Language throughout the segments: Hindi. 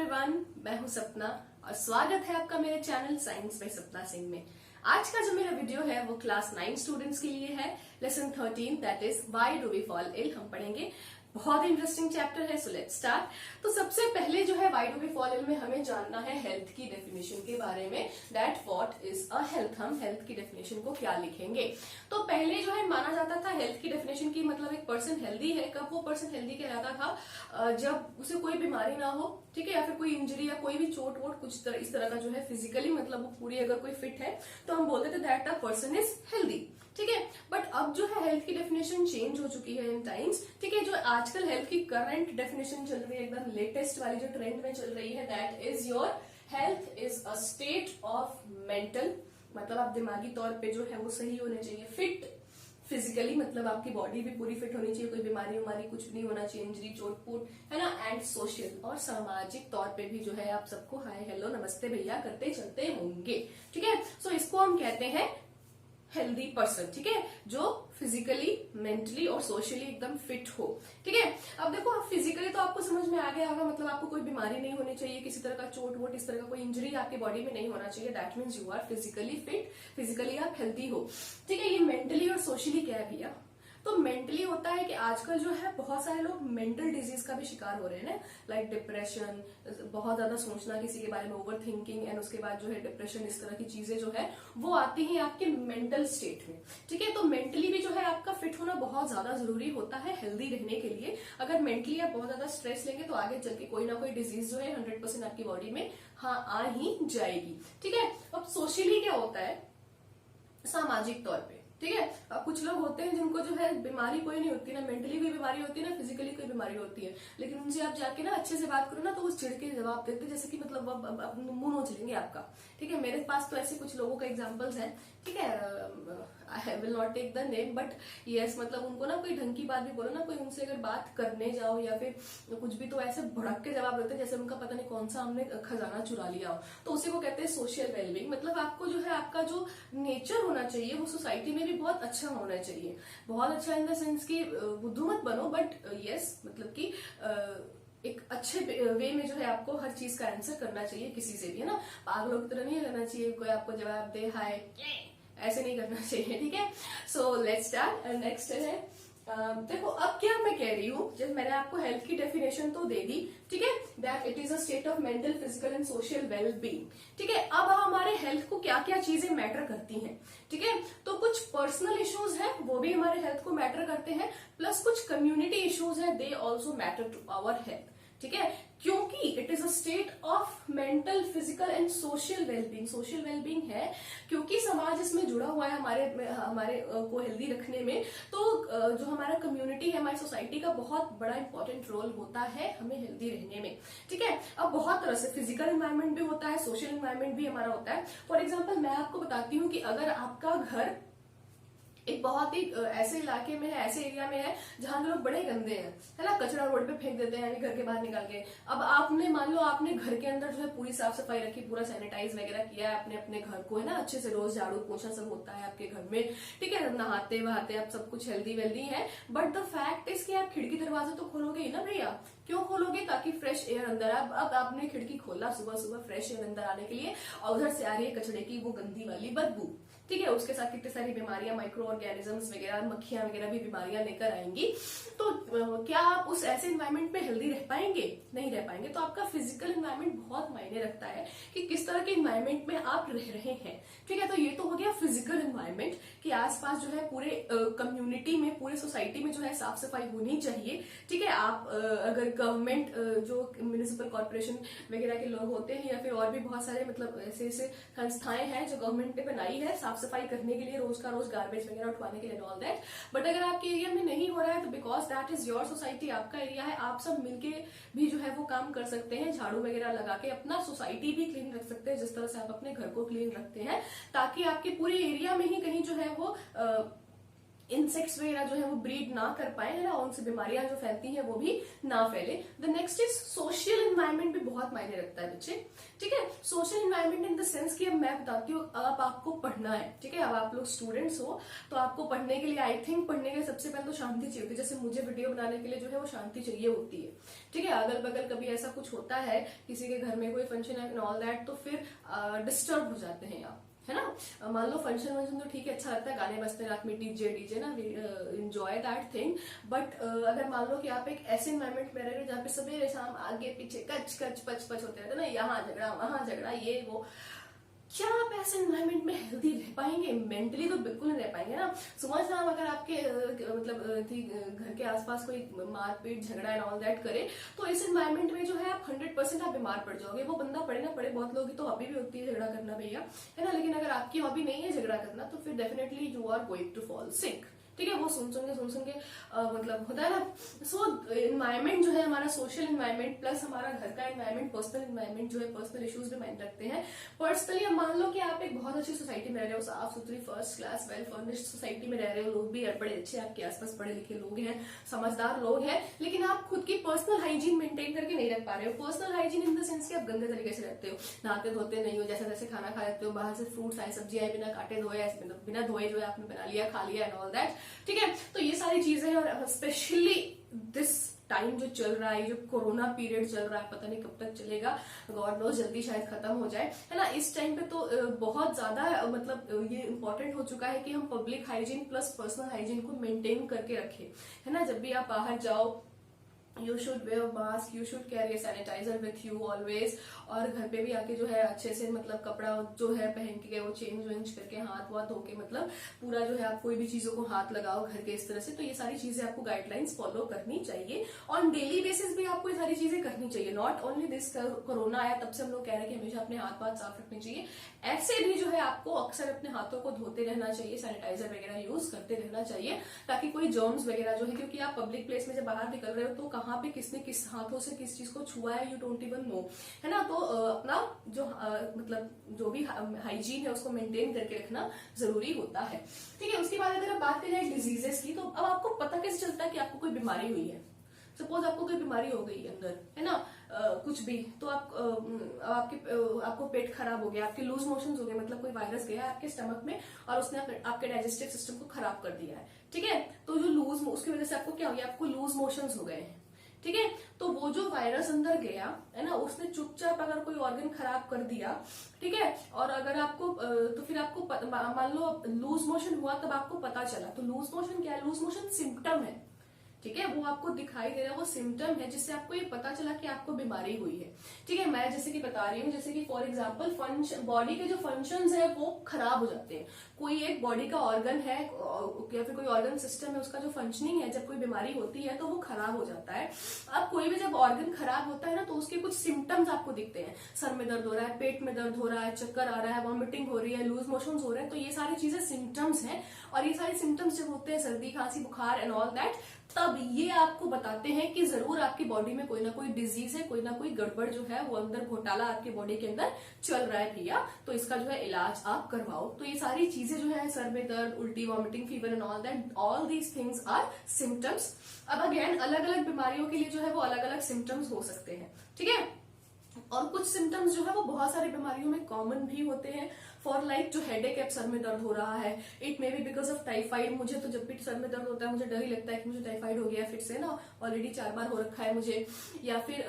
एवरीवन, मैं हूं सपना और स्वागत है आपका मेरे चैनल साइंस बाय सपना सिंह में। आज का जो मेरा वीडियो है वो क्लास 9 स्टूडेंट्स के लिए है। Lesson 13 that is why do we fall ill हम पढ़ेंगे। बहुत ही इंटरेस्टिंग चैप्टर है, सो लेट्स स्टार्ट। तो सबसे पहले जो है why do we fall ill में हमें जानना है हेल्थ की डेफिनेशन के बारे में। That what is a health, हम हेल्थ की डेफिनेशन को क्या लिखेंगे। तो पहले जो है माना जाता था हेल्थ की डेफिनेशन की मतलब एक पर्सन हेल्दी है, कब वो पर्सन हेल्दी कहलाता था जब उसे कोई बीमारी ना हो, ठीक है, या फिर कोई इंजरी या कोई भी चोट वोट कुछ इस तरह का जो है फिजिकली मतलब वो पूरी अगर कोई फिट है तो हम बोलते थे that a person is healthy, ठीक है। बट अब जो है हेल्थ की डेफिनेशन चेंज हो चुकी है इन टाइम्स, ठीक है। जो आजकल हेल्थ की करंट डेफिनेशन चल रही है, एकदम लेटेस्ट वाली जो ट्रेंड में चल रही है, that is your health is a state of mental, मतलब आप दिमागी तौर पे जो है वो सही होने चाहिए, फिट फिजिकली मतलब आपकी बॉडी भी पूरी फिट होनी चाहिए, कोई बीमारी उमारी कुछ भी नहीं होना चाहिए, इंजरी चोटपूट है ना। एंड सोशल और सामाजिक तौर पे भी जो है आप सबको हाय हेलो नमस्ते भैया करते चलते होंगे, ठीक है। सो इसको हम कहते हैं हेल्दी पर्सन, ठीक है, जो फिजिकली मेंटली और सोशली एकदम फिट हो, ठीक है। अब देखो आप फिजिकली तो आपको समझ में आ गया होगा, मतलब आपको कोई बीमारी नहीं होनी चाहिए, किसी तरह का चोट वोट इस तरह का कोई इंजरी आपकी बॉडी में नहीं होना चाहिए, that means you are physically fit, physically आप हेल्दी हो, ठीक है। ये मेंटली और सोशली क्या है भैया, तो मेंटली होता है कि आजकल जो है बहुत सारे लोग मेंटल डिजीज का भी शिकार हो रहे हैं ना, लाइक डिप्रेशन, बहुत ज्यादा सोचना किसी के बारे में, ओवर थिंकिंग, एंड उसके बाद जो है डिप्रेशन, इस तरह की चीजें जो है वो आती हैं आपके मेंटल स्टेट में, ठीक है। तो मेंटली भी जो है आपका फिट होना बहुत ज्यादा जरूरी होता है हेल्दी रहने के लिए। अगर मेंटली आप बहुत ज्यादा स्ट्रेस लेंगे तो आगे चल के कोई ना कोई डिजीज जो है 100% आपकी बॉडी में आ ही जाएगी, ठीक है। अब सोशली क्या होता है, सामाजिक तौर पे, ठीक है। अब कुछ लोग होते हैं जिनको जो है बीमारी कोई नहीं होती ना, मेंटली कोई बीमारी होती है ना, फिजिकली कोई बीमारी होती है, लेकिन उनसे आप जाके ना अच्छे से बात करो ना तो वो चिढ़ के जवाब देते जैसे कि मतलब अब मुंह नोच लेंगे आपका, ठीक है। मेरे पास तो ऐसे कुछ लोगों का एग्जांपल्स हैं, ठीक है। I will not take the name but yes, मतलब उनको ना कोई ढंग की बात भी बोलो ना, कोई उनसे अगर बात करने जाओ या फिर कुछ भी, तो ऐसे भड़क के जवाब देते हैं जैसे उनका पता नहीं कौन सा हमने खजाना चुरा लिया हो। तो उसी को कहते हैं सोशल वेलबींग। मतलब आपको जो है आपका जो नेचर होना चाहिए वो सोसाइटी में भी बहुत अच्छा होना चाहिए, बहुत अच्छा इन द सेंस की बुद्धू मत बनो, बट यस मतलब कि एक अच्छे वे में जो है आपको हर चीज का आंसर करना चाहिए किसी से भी, है ना। पागलों की तरह नहीं करना चाहिए, कोई आपको जवाब दे हाय ऐसे नहीं करना चाहिए, ठीक है। So let's start. नेक्स्ट है देखो अब क्या मैं कह रही हूँ, जब मैंने आपको हेल्थ की डेफिनेशन तो दे दी, ठीक है, that it is a state of mental physical and social well being, ठीक है। अब हमारे हेल्थ को क्या क्या चीजें मैटर करती हैं, ठीक है। तो कुछ पर्सनल इश्यूज हैं वो भी हमारे हेल्थ को मैटर करते हैं, प्लस कुछ कम्युनिटी इश्यूज हैं, they also matter to our health, ठीक है। क्योंकि it is a state of mental physical and social wellbeing, social wellbeing है क्योंकि समाज इसमें जुड़ा हुआ है हमारे को हेल्दी रखने में। तो जो हमारा कम्युनिटी है, हमारी सोसाइटी का बहुत बड़ा इंपॉर्टेंट रोल होता है हमें हेल्दी रहने में, ठीक है। अब बहुत तरह से फिजिकल एनवायरनमेंट भी होता है, सोशल एनवायरनमेंट भी हमारा होता है। फॉर एग्जाम्पल मैं आपको बताती हूँ कि अगर आपका घर एक बहुत ही ऐसे इलाके में है, ऐसे एरिया में है जहां लोग बड़े गंदे हैं, है ना, कचरा रोड पे फेंक देते हैं घर के बाहर निकाल के। अब आपने मान लो आपने घर के अंदर जो है पूरी साफ सफाई रखी, पूरा सैनिटाइज वगैरह किया है, आपने अपने घर को है ना अच्छे से रोज झाड़ू पोछा सब होता है आपके घर में, ठीक है, नहाते वहाते आप सब कुछ हेल्दी वेल्दी है। बट द फैक्ट इज कि आप खिड़की दरवाजा तो खोलोगे ही ना भैया, क्यों खोलोगे, ताकि फ्रेश एयर अंदर। अब आपने खिड़की खोला सुबह सुबह फ्रेश एयर अंदर आने के लिए, और उधर से आ रही है कचड़े की वो गंदी वाली बदबू, ठीक है। उसके साथ कितनी सारी बीमारियां, माइक्रो ऑर्गेनिजम्स वगैरह, मक्खियां वगैरह भी बीमारियां लेकर आएंगी। तो क्या आप उस ऐसे एनवायरनमेंट में हेल्दी रह पाएंगे, नहीं रह पाएंगे। तो आपका फिजिकल एनवायरनमेंट बहुत मायने रखता है कि किस तरह के एनवायरनमेंट में आप रह रहे हैं, ठीक है। तो ये तो हो गया फिजिकल एनवायरनमेंट कि आसपास जो है पूरे कम्युनिटी में, पूरे सोसाइटी में जो है साफ सफाई होनी चाहिए, ठीक है। आप अगर गवर्नमेंट जो म्यूनिसिपल कॉर्पोरेशन वगैरह के लोग होते हैं या फिर और भी बहुत सारे मतलब ऐसे ऐसे संस्थाएं हैं जो गवर्नमेंट ने बनाई है साफ सफाई करने के लिए, रोज का रोज गार्बेज वगैरह उठवाने के लिए, ऑल दैट। बट अगर आपके एरिया में नहीं हो रहा है तो because that is your society, आपका एरिया है, आप सब मिलके भी जो है वो काम कर सकते हैं, झाड़ू वगैरह लगा के अपना सोसाइटी भी क्लीन रख सकते हैं, जिस तरह से आप अपने घर को क्लीन रखते हैं, ताकि आपके पूरे एरिया में ही कहीं जो है वो इंसेक्ट्स वगैरह जो है वो ब्रीड ना कर पाए, है ना, उनसे बीमारियां जो फैलती हैं वो भी ना फैले। The next is social environment भी बहुत मायने रखता है बच्चे, ठीक है। Social environment in the sense कि अब मैं बताती हूँ, अब आपको पढ़ना है, ठीक है, अब आप लोग स्टूडेंट्स हो तो आपको पढ़ने के लिए आई थिंक पढ़ने के लिए सबसे पहले तो शांति चाहिए होती है। जैसे मुझे वीडियो बनाने के लिए जो है वो शांति चाहिए होती है, ठीक है। अगल बगल कभी ऐसा कुछ होता है, किसी के घर में कोई फंक्शन है एंड ऑल दैट, तो फिर डिस्टर्ब हो जाते हैं आप, है ना। मान लो फंक्शन वंक्शन तो ठीक है, अच्छा लगता है, गाने बजते हैं रात में, डीजे डीजे ना, एंजॉय दैट थिंग। बट अगर मान लो कि आप एक ऐसे एनवायरमेंट में रह रहे हो जहाँ पे सवेरे शाम आगे पीछे कच कच पच पच होते रहते हैं ना, यहाँ झगड़ा वहां झगड़ा ये वो, क्या आप ऐसे एनवायरमेंट में हेल्दी रह पाएंगे? मेंटली तो बिल्कुल नहीं रह पाएंगे ना। समझ शाम अगर आपके घर के आसपास कोई मारपीट झगड़ा एंड ऑल दैट करे, तो इस एनवायरमेंट में जो है आप 100% आप बीमार पड़ जाओगे। वो बंदा पड़े ना पड़े, बहुत लोगों की तो हॉबी भी होती है झगड़ा करना भैया, है ना, लेकिन अगर आपकी हॉबी नहीं है झगड़ा करना, तो फिर definitely you are going to fall sick, ठीक है। वो सुन सुन के मतलब होता है ना। सो इन्वायरमेंट जो है हमारा, सोशल इन्वायरमेंट प्लस हमारा घर का इन्वायरमेंट, पर्सनल इन्वायरमेंट जो है, पर्सनल इश्यूज भी माइंड रखते हैं। पर्सनली अब मान लो कि आप एक बहुत अच्छी सोसाइटी में रह रहे हो, साफ सुथरी first class well furnished society में रह रहे हो, लोग भी बड़े अच्छे आपके आसपास पढ़े लिखे लोग हैं, समझदार लोग हैं, लेकिन आप खुद की पर्सनल हाइजीन मेंटेन करके नहीं रख पा रहे हो। Personal hygiene in the sense कि आप गंदे तरीके से रहते हो, नहाते धोते नहीं हो, जैसे जैसे खाना खा लेते हो, बाहर से फ्रूट्स आए सब्जियां बिना काटे धोए, बिना धोए जो है आपने बना लिया खा लिया एंड ऑल दैट, ठीक है। तो ये सारी चीजें, और स्पेशली दिस टाइम जो चल रहा है, जो कोरोना पीरियड चल रहा है, पता नहीं कब तक चलेगा, गॉड नोस, जल्दी शायद खत्म हो जाए, है ना। इस टाइम पे तो बहुत ज्यादा मतलब ये इंपॉर्टेंट हो चुका है कि हम public hygiene plus personal hygiene को मेंटेन करके रखें, है ना। जब भी आप बाहर जाओ, you should wear mask, you should carry sanitiser with you always, और घर पे भी आके जो है अच्छे से मतलब कपड़ा जो है पहन के वो चेंज वेंज करके हाथ वाथ धो के, मतलब पूरा जो है आप कोई भी चीजों को हाथ लगाओ घर के इस तरह से। तो ये सारी चीजें आपको गाइडलाइंस फॉलो करनी चाहिए, ऑन डेली बेसिस भी आपको ये सारी चीजें करनी चाहिए। नॉट ओनली दिस कोरोना आया तब से हम लोग कह रहे हैं कि हमेशा अपने हाथ वाथ साफ रखने चाहिए, ऐसे भी जो है आपको अक्सर अपने हाथों को धोते रहना चाहिए, सैनिटाइजर वगैरह यूज करते रहना चाहिए, ताकि कोई जर्म्स वगैरह जो है, क्योंकि आप पब्लिक प्लेस में जब बाहर निकल रहे हो तो कहाँ पे किसने किस हाथों से किस चीज को छुआ है, यू डोंट इवन नो, है ना। तो अपना जो मतलब जो भी हाइजीन है उसको मेंटेन करके रखना जरूरी होता है, ठीक है। उसके बाद अगर आप बात करें डिजीजेस की, तो अब आपको पता कैसे चलता है कि आपको कोई बीमारी हुई है? सपोज आपको कोई बीमारी हो गई अंदर, है ना, कुछ भी, तो आपको पेट खराब हो गया, आपके लूज मोशंस हो गए, मतलब कोई वायरस गया आपके स्टमक में और उसने आपके डाइजेस्टिव सिस्टम को खराब कर दिया है, ठीक है। तो जो उसकी वजह से आपको क्या हो गया, आपको लूज मोशंस हो गए हैं, ठीक है। तो वो जो वायरस अंदर गया है ना, उसने चुपचाप अगर कोई ऑर्गन खराब कर दिया, ठीक है, और अगर आपको तो फिर आपको मान लो लूज मोशन हुआ, तब आपको पता चला। तो लूज मोशन क्या है? लूज मोशन सिम्टम है, ठीक है, वो आपको दिखाई दे रहा है, वो सिम्टम है जिससे आपको ये पता चला कि आपको बीमारी हुई है, ठीक है। मैं जैसे कि बता रही हूँ, जैसे कि फॉर एग्जांपल बॉडी के जो फंक्शंस है वो खराब हो जाते हैं। कोई एक बॉडी का ऑर्गन है या फिर कोई ऑर्गन सिस्टम है, उसका जो फंक्शनिंग है, जब कोई बीमारी होती है तो वो खराब हो जाता है। अब कोई भी जब ऑर्गन खराब होता है ना, तो उसके कुछ सिम्टम्स आपको दिखते हैं, सर में दर्द हो रहा है, पेट में दर्द हो रहा है, चक्कर आ रहा है, वॉमिटिंग हो रही है, लूज मोशन हो रहे हैं, तो ये सारी चीजें सिम्टम्स हैं। और ये सारे सिम्टम्स जब होते हैं, सर्दी खांसी बुखार एंड ऑल दैट, तब ये आपको बताते हैं कि जरूर आपकी बॉडी में कोई ना कोई डिजीज है, कोई ना कोई गड़बड़ जो है वो अंदर घोटाला आपकी बॉडी के अंदर चल रहा है भैया, तो इसका जो है इलाज आप करवाओ। तो ये सारी चीजें जो है, सर में दर्द, उल्टी, vomiting, fever and all that, all these things are symptoms. अब अगेन अलग अलग बीमारियों के लिए जो है वो अलग अलग सिम्टम्स हो सकते हैं, ठीक है। और कुछ सिम्टम्स जो है वो बहुत सारी बीमारियों में कॉमन भी होते हैं। फॉर लाइक जो हेडेक है, सर में दर्द हो रहा है, it may be because of typhoid. मुझे तो जब भी सर में दर्द होता है मुझे डर ही लगता है कि मुझे टाइफाइड हो गया फिर से ना, ऑलरेडी 4 बार हो रखा है मुझे। या फिर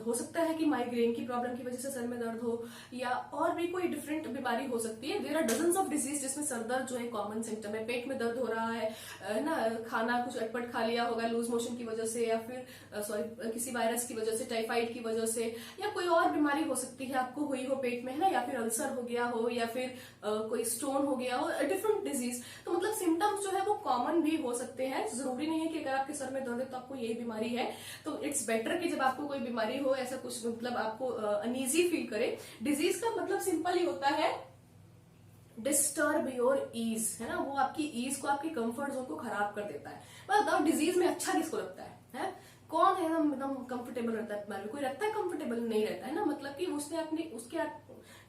हो सकता है कि माइग्रेन की प्रॉब्लम की वजह से सर में दर्द हो, या और भी कोई डिफरेंट बीमारी हो सकती है। There are dozens of disease जिसमें सर दर्द जो है कॉमन सिम्टम है। पेट में दर्द हो रहा है ना, खाना कुछ अटपट खा लिया होगा लूज मोशन की वजह से, या फिर सॉरी किसी वायरस की वजह से, टाइफाइड की वजह से, या कोई और बीमारी हो सकती है आपको हुई हो पेट में, है ना, या फिर अल्सर हो गया हो, या फिर कोई स्टोन हो गया हो, डिफरेंट डिजीज। तो मतलब सिम्टम्स जो है वो कॉमन भी हो सकते हैं। जरूरी नहीं है कि अगर आपके सर में दर्द है तो आपको यही बीमारी है। तो इट्स बेटर कि जब आपको कोई बीमारी हो, ऐसा कुछ मतलब आपको अनईजी फील करे, डिजीज का मतलब सिंपल ही होता है डिस्टर्ब योर ईज, है ना, वो आपकी ईज को, आपकी कंफर्ट जोन को खराब कर देता है। मतलब डिजीज में अच्छा किसको लगता है? कौन है एकदम कंफर्टेबल रहता है बीमार में? कोई रहता है कंफर्टेबल? नहीं रहता है ना। मतलब कि उसने अपनी उसके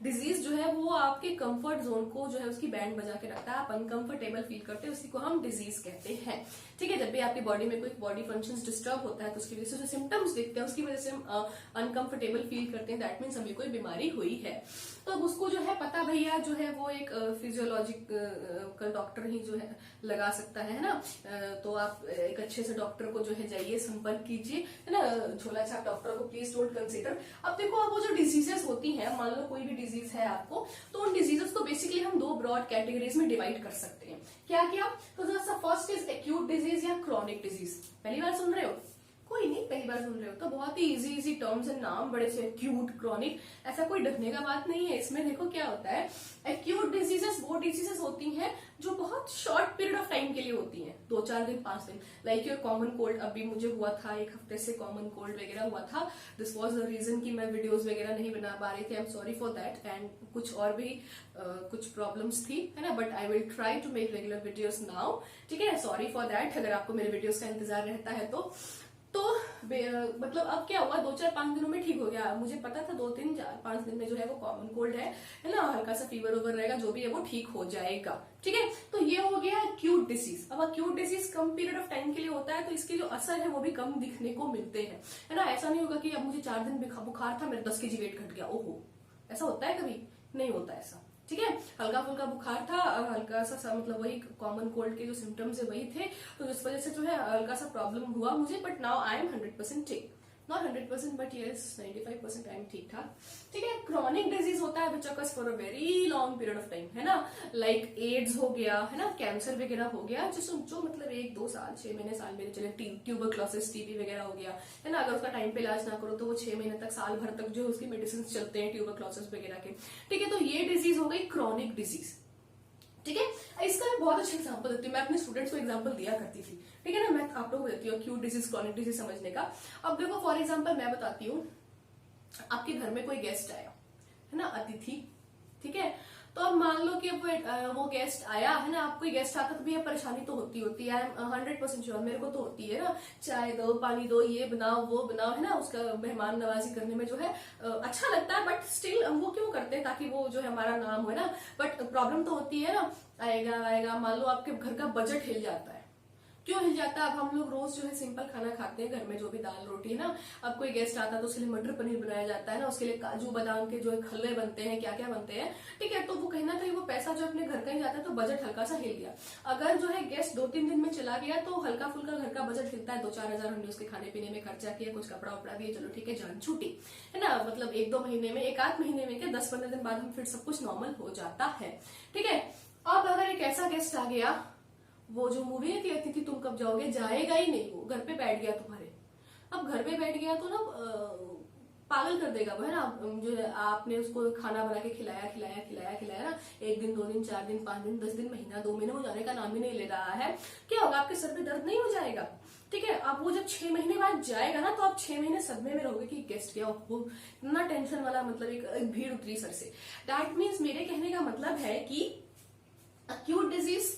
डिजीज जो है वो आपके कंफर्ट जोन को जो है उसकी बैंड बजा के रखता है। आप अनकंफर्टेबल फील करते हैं, उसी को हम डिजीज कहते हैं। ठीक है, जब भी आपकी बॉडी में कोई बॉडी फंक्शंस डिस्टर्ब होता है तो उसकी वजह से जो सिम्टम्स दिखते हैं उसकी वजह से हम अनकंफर्टेबल फील करते हैं, दैट मीन्स हमें कोई बीमारी हुई है। तो अब उसको जो है पता भैया जो है वो एक फिजियोलॉजिकल डॉक्टर ही जो है लगा सकता है ना। तो आप एक अच्छे से डॉक्टर को जो है जाइए, संपर्क कीजिए, है ना। झोला छाप डॉक्टर को प्लीज डोंट कंसीडर। अब देखो, अब वो जो डिजीजेस होती हैं, मान लो कोई भी डिजीज है आपको, तो उन डिजीजेस को बेसिकली हम दो ब्रॉड कैटेगरीज में डिवाइड कर सकते हैं। क्या क्या? तो जैसा फर्स्ट इज एक्यूट डिजीज या क्रॉनिक डिजीज। पहली बार सुन रहे हो? कोई नहीं, पहली बार सुन रहे हो तो बहुत ही इजी टर्म्स एंड नाम बड़े से, एक्यूट, क्रॉनिक, ऐसा कोई डरने का बात नहीं है इसमें। देखो क्या होता है, एक्यूट डिजीजेस वो डिजीजेस होती हैं जो बहुत शॉर्ट पीरियड ऑफ टाइम के लिए होती हैं, 2-4 दिन 5 दिन। लाइक योर कॉमन कोल्ड, अभी मुझे हुआ था 1 हफ्ते से कॉमन कोल्ड वगैरह हुआ था। दिस वाज द रीजन कि मैं वीडियोस वगैरह नहीं बना पा रही थी। I am sorry for that. And कुछ और भी कुछ प्रॉब्लम्स थी, है ना, but I will try to make regular videos now. ठीक है, सॉरी फॉर दैट अगर आपको मेरे वीडियोस का इंतजार रहता है तो मतलब अब क्या हुआ, 2-4-5 दिनों में ठीक हो गया। मुझे पता था 2-3-4-5 दिन में जो है वो कॉमन कोल्ड है ना, हल्का सा फीवर ओवर रहेगा, जो भी है वो ठीक हो जाएगा। ठीक है, तो ये हो गया एक्यूट डिसीज। अब acute disease come period of time के लिए होता है, तो इसके जो असर है वो भी कम दिखने को मिलते हैं, है ना। ऐसा नहीं होगा कि अब मुझे 4 दिन बुखार था, मेरा 10 kg वेट घट गया, ओहो, ऐसा होता है कभी? नहीं होता ऐसा। ठीक है, हल्का फुल्का बुखार था, हल्का सा मतलब वही कॉमन कोल्ड के जो सिम्टम्स है वही थे, तो इस वजह से जो है हल्का सा प्रॉब्लम हुआ मुझे, बट नाउ आई एम 100% ठीक। Not 100% but yes 95% I am ठीक ठाक। ठीक है, क्रॉनिक डिजीज होता है which occurs for a very long period of time, है ना। लाइक एड्स हो गया, है ना, कैंसर वगैरह हो गया, जो मतलब 1-2 साल, 6 महीने, साल में चले, ट्यूबरक्लोसिस, टीबी वगैरह हो गया, है ना। अगर उसका टाइम पे इलाज ना करो तो वो 6 महीने तक, साल भर तक जो उसकी मेडिसिन चलते हैं ट्यूबरक्लोसिस वगैरह के। ठीक है, तो ये डिजीज हो गई क्रॉनिक डिजीज। ठीक है, इसका मैं बहुत अच्छा एग्जांपल देती हूँ, मैं अपने स्टूडेंट्स को एग्जांपल दिया करती थी। ठीक है ना, मैं आप लोगों को देती हूँ एक्यूट डिजीज, क्रॉनिक डिजीज समझने का। अब देखो फॉर एग्जांपल मैं बताती हूँ, आपके घर में कोई गेस्ट आया, है ना, अतिथि। ठीक है, तो अब मान लो कि वो गेस्ट आया, है ना। आप कोई गेस्ट आता तो भी परेशानी तो होती है, 100% श्योर, मेरे को तो होती है ना। चाय दो, पानी दो, ये बनाओ, वो बनाओ, है ना। उसका मेहमान नवाजी करने में जो है अच्छा लगता है, बट स्टिल हम वो क्यों करते हैं? ताकि वो जो है हमारा नाम हो, है ना। बट प्रॉब्लम तो होती है ना, आएगा मान लो आपके घर का बजट हिल जाता है। क्यों हिल जाता है? अब हम लोग रोज जो है सिंपल खाना खाते हैं घर में, जो भी दाल रोटी, है ना। अब कोई गेस्ट आता है तो उसके लिए मटर पनीर बनाया जाता है ना, उसके लिए काजू बादाम के जो है हलवे बनते हैं, क्या क्या बनते हैं। ठीक है, तो वो कहीं ना कहीं वो पैसा जो अपने घर का ही जाता है, तो बजट हल्का सा हिल गया। अगर जो है गेस्ट 2-3 दिन में चला गया तो हल्का फुल्का घर का बजट हिलता है, 2-4 हजार हमने उसके खाने पीने में खर्चा किया, कुछ कपड़ा उपड़ा दिए, चलो ठीक है, जान छूटी, है ना। मतलब 1-2 महीने में, 1-8 महीने में, क्या 10-15 दिन बाद हम फिर सब कुछ नॉर्मल हो जाता है। ठीक है, अब अगर एक ऐसा गेस्ट आ गया, वो जो मूवी है कि अतिथि तुम कब जाओगे, जाएगा ही नहीं, वो घर पे बैठ गया तुम्हारे। अब घर पे बैठ गया तो ना पागल कर देगा वो, है ना। जो है आपने उसको खाना बना के खिलाया ना, 1 दिन, 2 दिन, 4 दिन, 5 दिन, 10 दिन, महीना, 2 महीने हो जाने का नाम ही नहीं ले रहा है। क्या होगा? आपके सर पे दर्द नहीं हो जाएगा? ठीक है, अब वो जब 6 महीने बाद जाएगा ना, तो आप 6 महीने सदमे में रहोगे कि गेस्ट गया, वो इतना टेंशन वाला, मतलब एक भीड़ उतरी सर से। दैट मीन्स मेरे कहने का मतलब है कि एक्यूट डिजीज,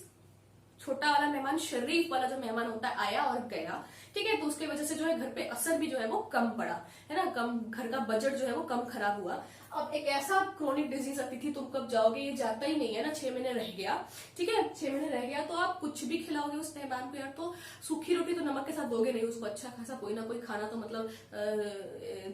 छोटा वाला मेहमान, शरीफ वाला जो मेहमान होता है, आया और गया। ठीक है, तो उसके वजह से जो है घर पे असर भी जो है वो कम पड़ा, है ना, कम, घर का बजट जो है वो कम खराब हुआ। अब एक ऐसा क्रोनिक डिजीज अतिथि तुम कब जाओगे, ये जाता ही नहीं है ना, 6 महीने रह गया। ठीक है, 6 महीने रह गया तो आप कुछ भी खिलाओगे उस मेहमान को यार, तो सूखी रोटी तो नमक के साथ दोगे नहीं उसको, अच्छा खासा कोई ना कोई खाना तो मतलब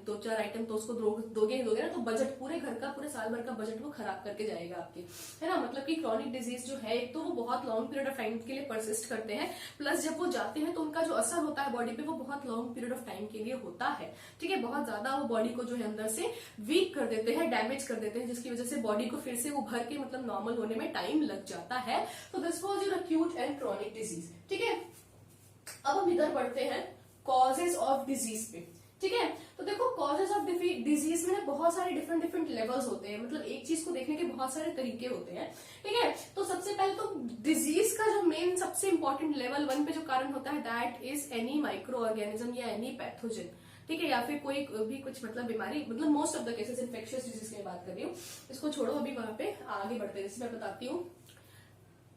2-4 आइटम तो उसको दोगे ही दोगे ना। तो बजट, पूरे घर का, पूरे साल भर का बजट वो खराब करके जाएगा आपके, है ना। मतलब कि क्रॉनिक डिजीज जो है, एक तो वो बहुत लॉन्ग पीरियड ऑफ टाइम के लिए परसिस्ट करते हैं, प्लस जब वो जाते हैं तो उनका जो असर होता है बॉडी पे वो बहुत लॉन्ग पीरियड ऑफ टाइम के लिए होता है। ठीक है, बहुत ज्यादा वो बॉडी को जो है अंदर से वीक कर देते हैं, डैमेज कर देते हैं, जिसकी वजह से बॉडी को फिर से उभर के मतलब नॉर्मल होने में टाइम लग जाता है। तो this was your acute and chronic disease. ठीक है, अब हम इधर बढ़ते हैं कॉजेज ऑफ डिजीज पे। ठीक है, तो देखो कॉजेज ऑफ डिजीज में बहुत सारे डिफरेंट लेवल्स होते हैं, मतलब एक चीज को देखने के बहुत सारे तरीके होते हैं। ठीक है, तो सबसे पहले तो डिजीज का जो मेन सबसे इंपॉर्टेंट लेवल 1 पे जो कारण होता है, that is any micro organism या एनी पैथोजन। ठीक है, या फिर कोई भी कुछ मतलब बीमारी, मतलब most of the cases infectious disease की बात कर रही हूँ, इसको छोड़ो, अभी वहां पे आगे बढ़ते हैं। जैसे मैं बताती हूँ,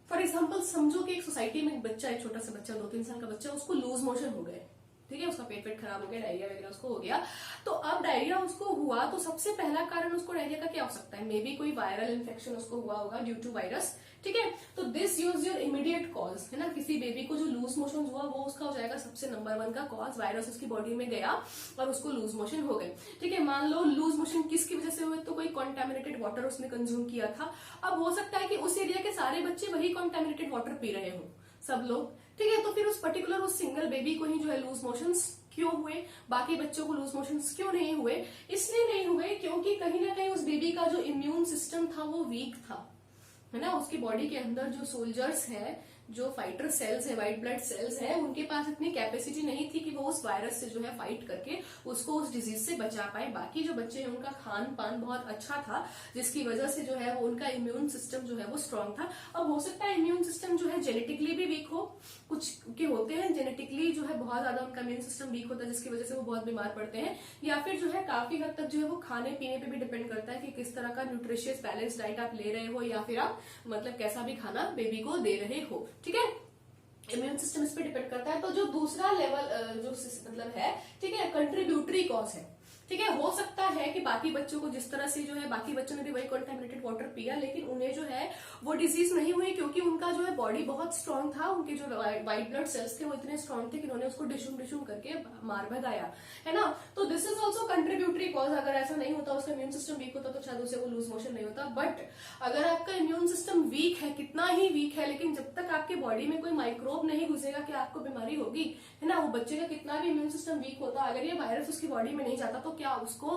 फॉर एग्जाम्पल समझो कि एक सोसाइटी में एक बच्चा है, छोटा सा बच्चा, 2-3 साल का बच्चा, उसको लूज मोशन हो गए। ठीक है, उसका पेट खराब हो गया, डायरिया वगैरह उसको हो गया। तो अब डायरिया उसको हुआ तो सबसे पहला कारण उसको डायरिया का क्या हो सकता है, मे बी कोई वायरल इन्फेक्शन उसको हुआ होगा ड्यू टू वायरस। ठीक है, तो this use your immediate cause, है ना, किसी बेबी को जो लूज मोशन हुआ वो उसका हो जाएगा सबसे नंबर 1 का कॉज, वायरस उसकी बॉडी में गया और उसको लूज मोशन हो गए। ठीक है, मान लो लूज मोशन किसकी वजह से हुए, तो कोई कॉन्टेमिनेटेड वाटर उसने कंज्यूम किया था। अब हो सकता है कि उस एरिया के सारे बच्चे वही कॉन्टेमिनेटेड वाटर पी रहे हो, सब लोग। ठीक है, तो फिर उस पर्टिकुलर उस सिंगल बेबी को ही जो है लूज मोशंस क्यों हुए, बाकी बच्चों को लूज मोशंस क्यों नहीं हुए, इसलिए नहीं हुए क्योंकि कहीं ना कहीं उस बेबी का जो इम्यून सिस्टम था वो वीक था, है ना। उसकी बॉडी के अंदर जो सोल्जर्स है, जो फाइटर सेल्स है, व्हाइट ब्लड सेल्स है, उनके पास इतनी कैपेसिटी नहीं थी कि वो उस वायरस से जो है फाइट करके उसको उस डिजीज से बचा पाए। बाकी जो बच्चे हैं उनका खान पान बहुत अच्छा था, जिसकी वजह से जो है वो उनका इम्यून सिस्टम जो है वो स्ट्रांग था। अब हो सकता है इम्यून सिस्टम जो है जेनेटिकली भी वीक हो, कुछ के होते हैं जेनेटिकली जो है बहुत ज्यादा उनका इम्यून सिस्टम वीक होता है, जिसकी वजह से वो बहुत बीमार पड़ते हैं, या फिर जो है काफी हद तक जो है वो खाने पीने पे भी डिपेंड करता है कि किस तरह का न्यूट्रिशियस बैलेंस डाइट आप ले रहे हो, या फिर आप मतलब कैसा भी खाना बेबी को दे रहे हो। ठीक है, इम्यून सिस्टम इस पे डिपेंड करता है। तो जो दूसरा लेवल जो मतलब है, ठीक है, कंट्रीब्यूटरी कॉज है। ठीक है, हो सकता है कि बाकी बच्चों को जिस तरह से जो है बाकी बच्चों ने भी वही कॉन्टेमिनेटेड वाटर पिया, लेकिन उन्हें जो है वो डिजीज नहीं हुई क्योंकि उनका जो है बॉडी बहुत स्ट्रांग था, उनके जो व्हाइट ब्लड सेल्स थे वो इतने स्ट्रांग थे कि उन्होंने उसको डिशुम करके मार भगाया, है ना। तो this is also contributory cause. अगर ऐसा नहीं होता, उसका इम्यून सिस्टम वीक होता तो शायद उसे वो लूज मोशन नहीं होता। बट अगर आपका इम्यून सिस्टम वीक है, कितना ही वीक है, लेकिन जब तक आपके बॉडी में कोई माइक्रोब नहीं घुसेगा कि आपको बीमारी होगी, है ना, वो बच्चे का कितना भी इम्यून सिस्टम वीक होता, अगर ये वायरस उसकी बॉडी में नहीं जाता तो क्या उसको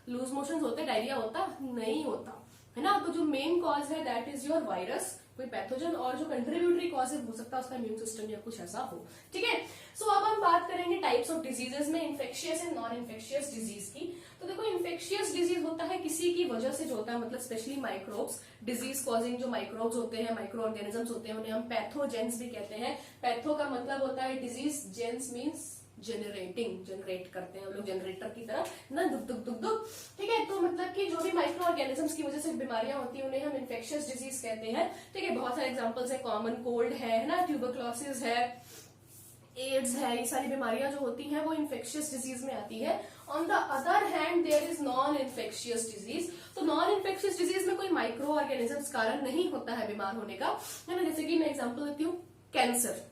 लूज मोशन होते, डायरिया होता? नहीं होता, है ना। तो जो मेन कॉज है दैट इज योर वायरस, कोई पैथोजन, और जो कंट्रीब्यूटरी कॉज है हो सकता है उसका इम्यून सिस्टम या कुछ ऐसा हो। ठीक है, सो अब हम बात करेंगे टाइप्स ऑफ डिजीजेस में, infectious and non infectious disease की। तो देखो, इन्फेक्शियस डिजीज होता है किसी की वजह से जो होता है, मतलब स्पेशली माइक्रोब्स, डिजीज कॉजिंग जो माइक्रोब्स होते हैं, माइक्रो ऑर्गेनिजम्स होते हैं, उन्हें हम पैथोजेंस भी कहते हैं। पैथो का मतलब होता है डिजीज, जेंस मीन्स जनरेट करते हैं हम लोग, जनरेटर की तरह ना, दुख दुख दुख दुख। ठीक है, तो मतलब कि जो भी माइक्रो ऑर्गेनिजम्स की वजह से बीमारियां होती हैं उन्हें हम इन्फेक्शियस डिजीज कहते हैं। ठीक है, बहुत सारे एग्जांपल्स है, कॉमन कोल्ड है ना, ट्यूबरक्लोसिस है, एड्स है, ये सारी बीमारियां जो होती हैं वो इन्फेक्शियस डिजीज में आती है। On the other hand there is non infectious disease. तो नॉन इन्फेक्शियस डिजीज में कोई माइक्रो ऑर्गेनिजम्स कारण नहीं होता है बीमार होने का, है ना। जैसे कि मैं एग्जांपल देती हूँ, कैंसर।